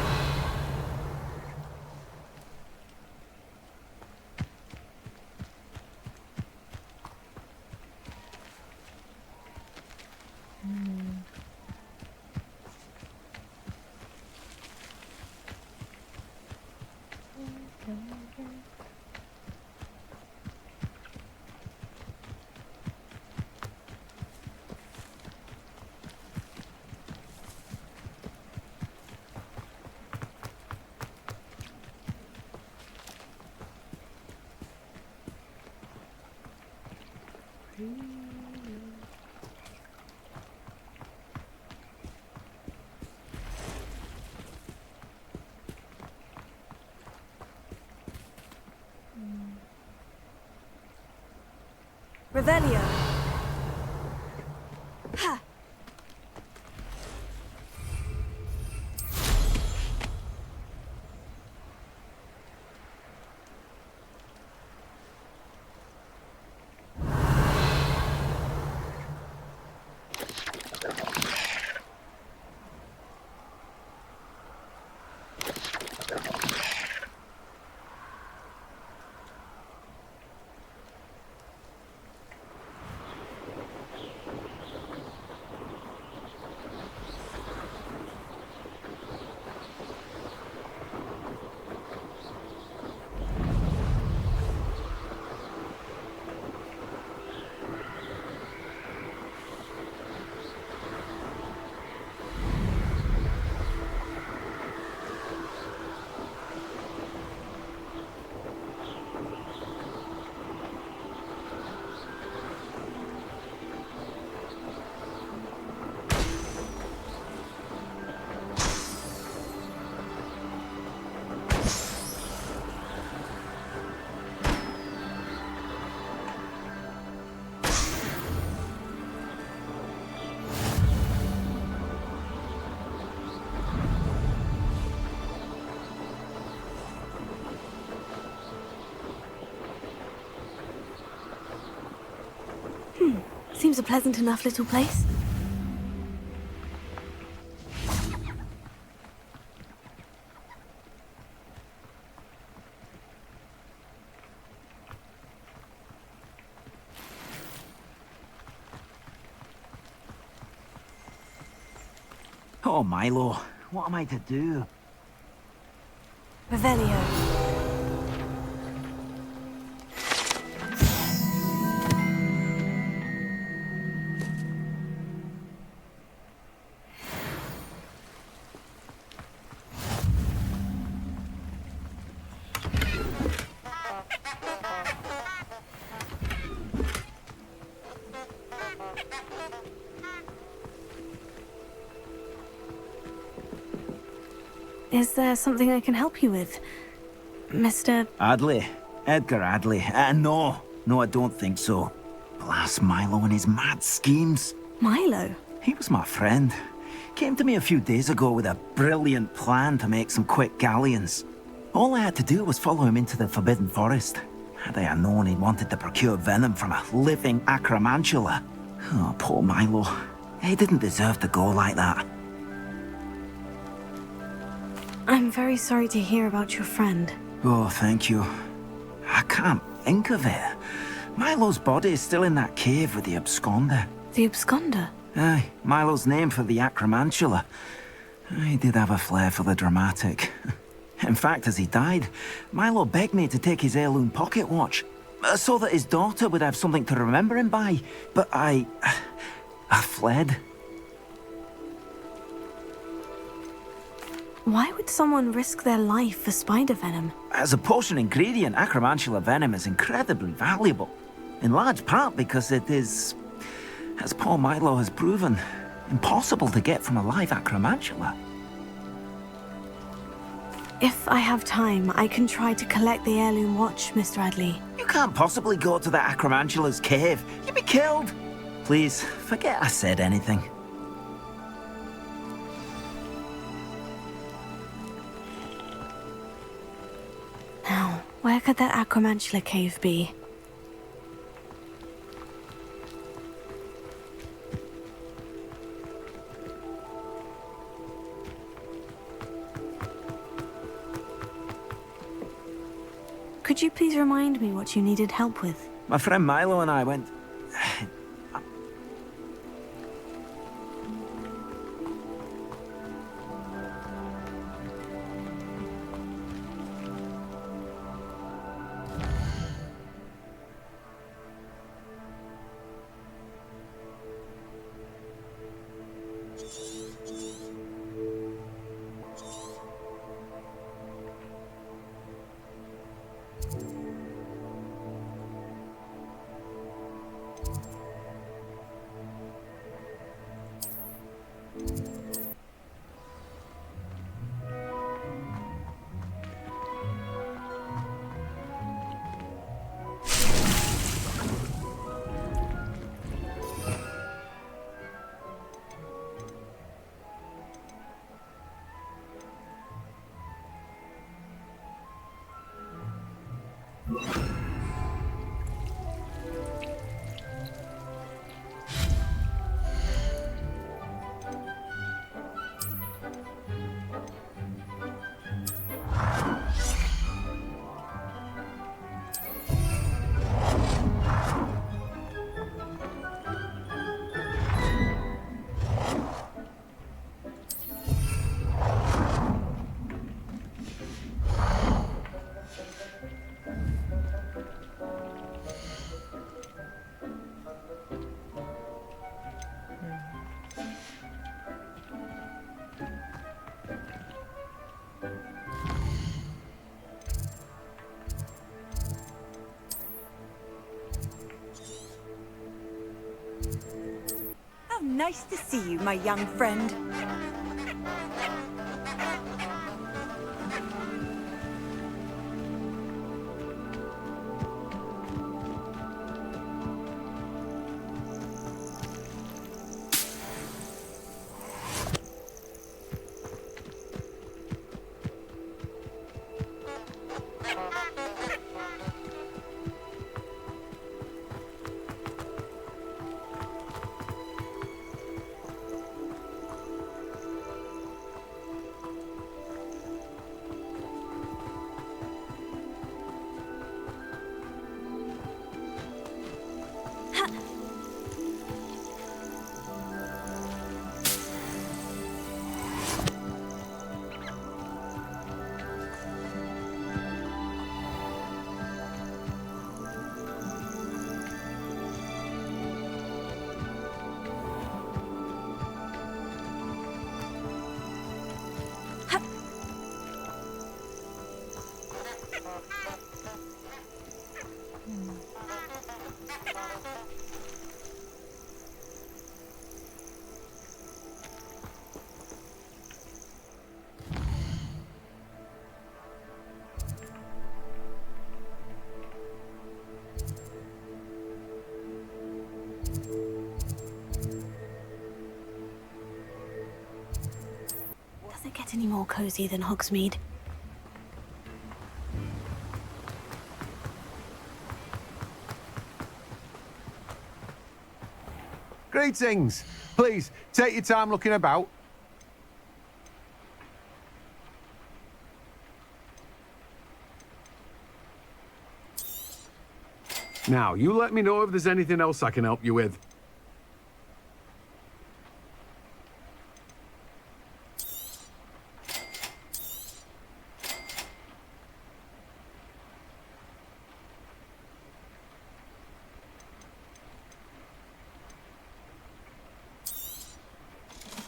Revelio. Ha! Seems a pleasant enough little place. Oh, Milo, what am I to do? Revelio. Is there something I can help you with, Mr. Adley? Edgar Adley? No, I don't think so. Blast Milo and his mad schemes. Milo? He was my friend. Came to me a few days ago with a brilliant plan to make some quick galleons. All I had to do was follow him into the Forbidden Forest. Had I known he wanted to procure venom from a living acromantula. Oh, poor Milo. He didn't deserve to go like that. I'm very sorry to hear about your friend. Oh, thank you. I can't think of it. Milo's body is still in that cave with the absconder. The absconder? Aye, Milo's name for the acromantula. He did have a flair for the dramatic. In fact, as he died, Milo begged me to take his heirloom pocket watch, so that his daughter would have something to remember him by. But I fled. Why would someone risk their life for spider venom? As a potion ingredient, acromantula venom is incredibly valuable. In large part because it is, as poor Milo has proven, impossible to get from a live acromantula. If I have time, I can try to collect the heirloom watch, Mr. Adley. You can't possibly go to the acromantula's cave. You'd be killed. Please, forget I said anything. Now, where could that acromantula cave be? Could you please remind me what you needed help with? My friend Milo and I went... How nice to see you, my young friend. get any more cozy than Hogsmeade. Greetings. Please, take your time looking about. Now, you let me know if there's anything else I can help you with.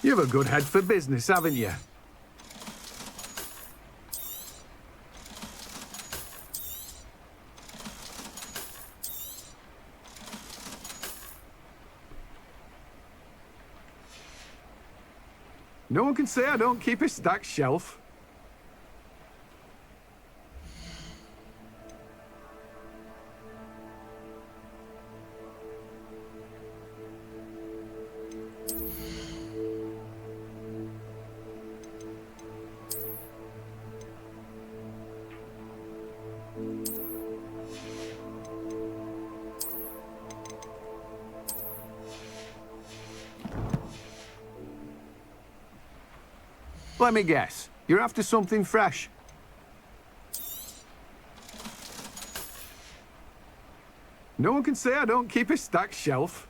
You've a good head for business, haven't you? No one can say I don't keep a stacked shelf. Let me guess. You're after something fresh. No one can say I don't keep a stacked shelf.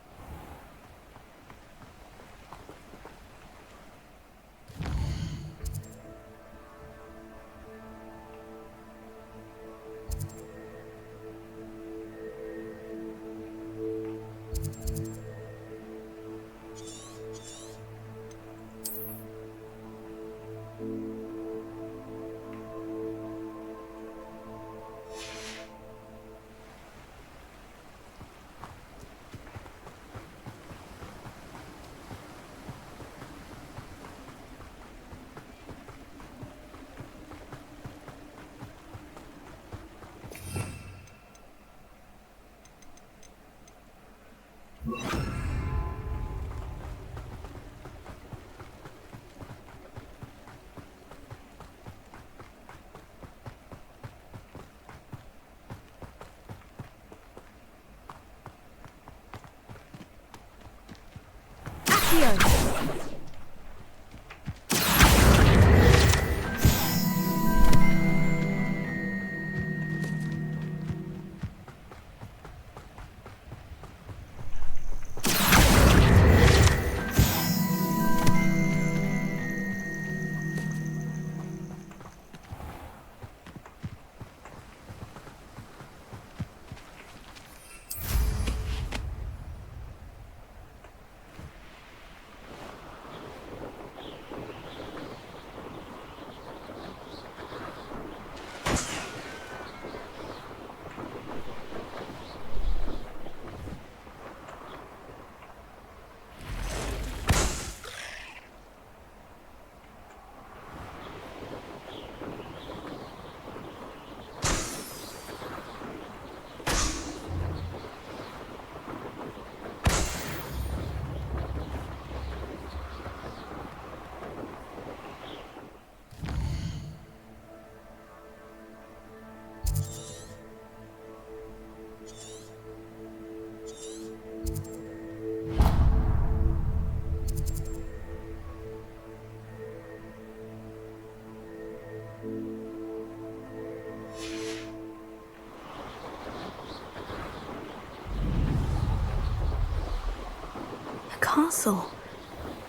A castle.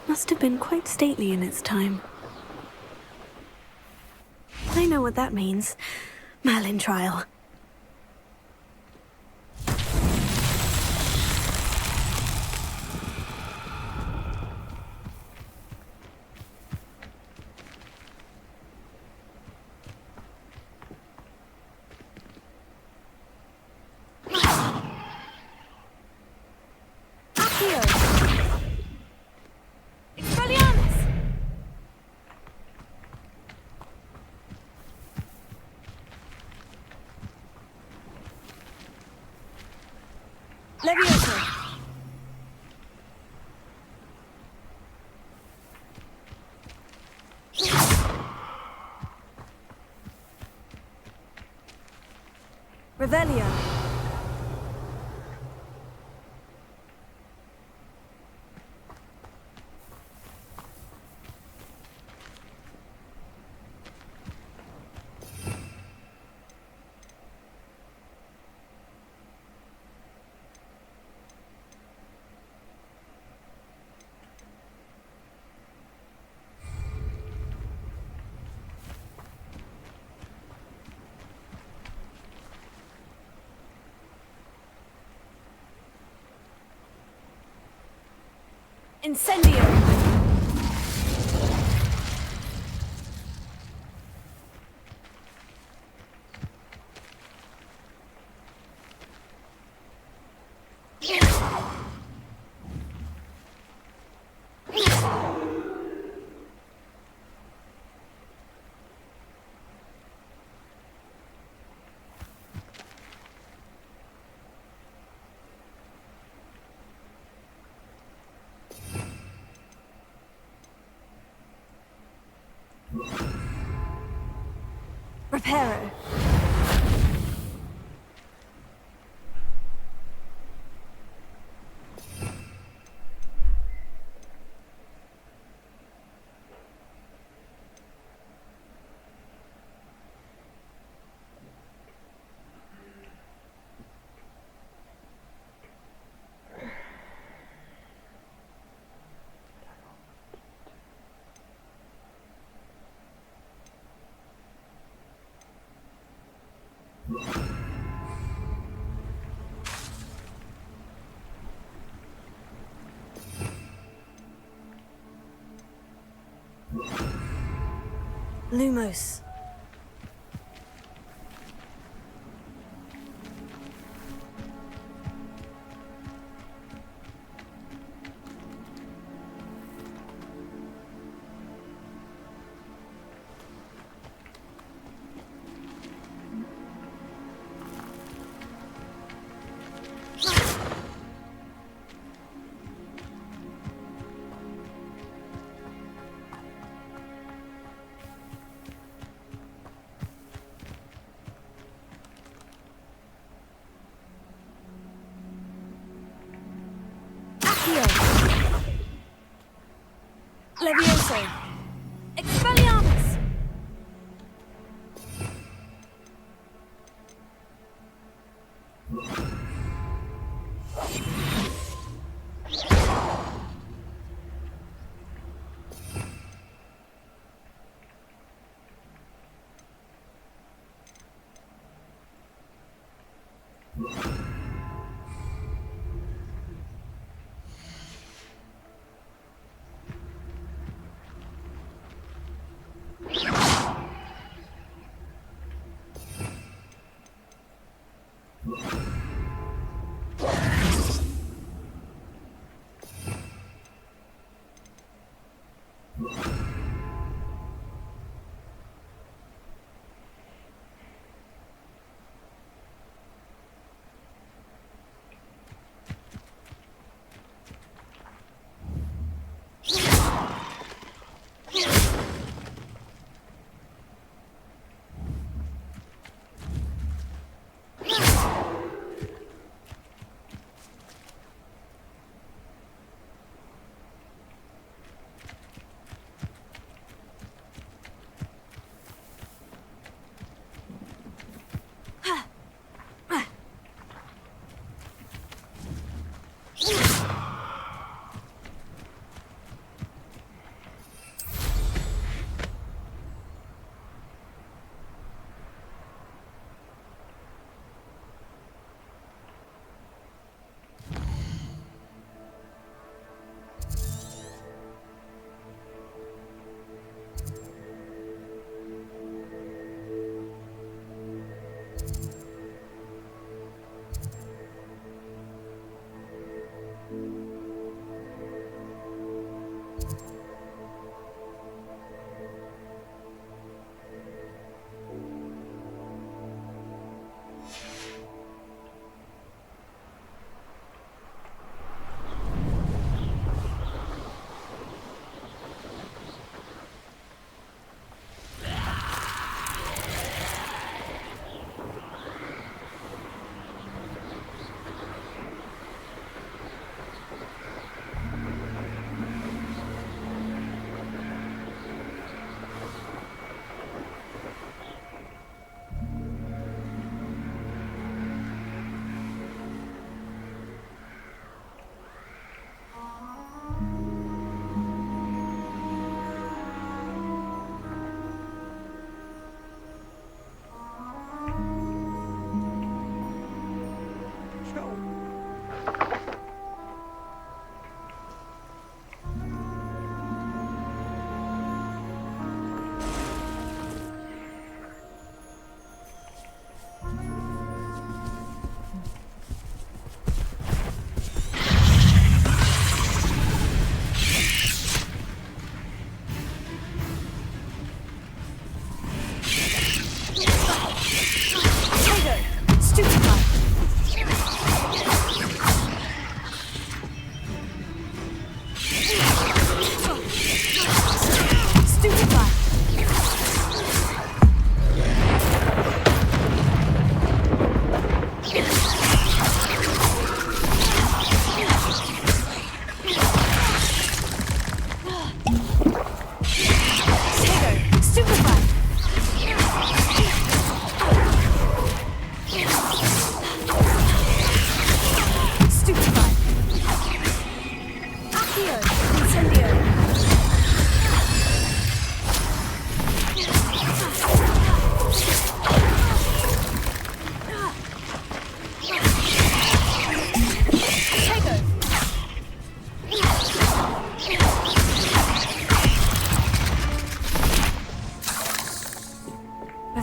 Must have been quite stately in its time. I know what that means. Merlin trial. Revelio. Incendio! Reparo. Lumos. Levioso. Expelliarmus!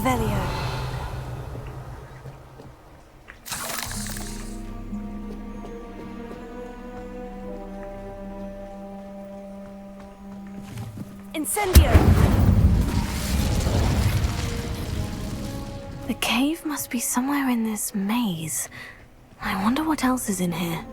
Revelio. Incendio! The cave must be somewhere in this maze. I wonder what else is in here.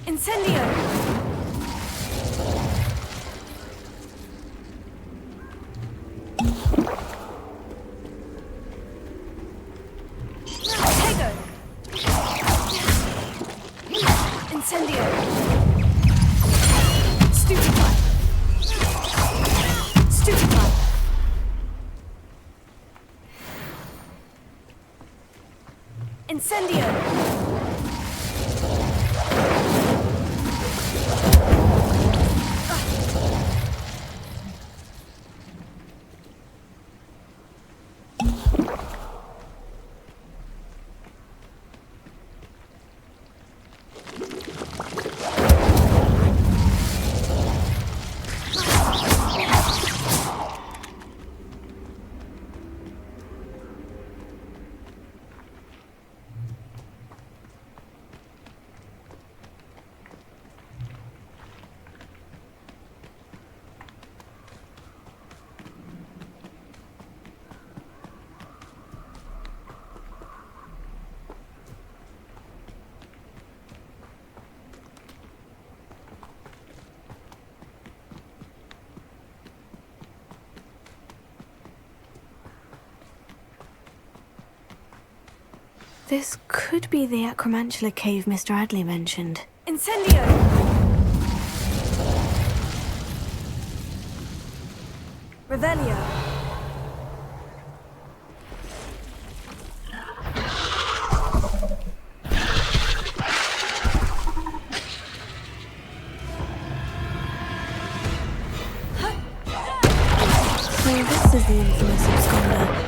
Incendio! Tego! Incendio! Stupefy! Stupefy! Incendio! This could be the Acromantula cave Mr. Adley mentioned. Incendio! Revelio! So this is the infamous absconder.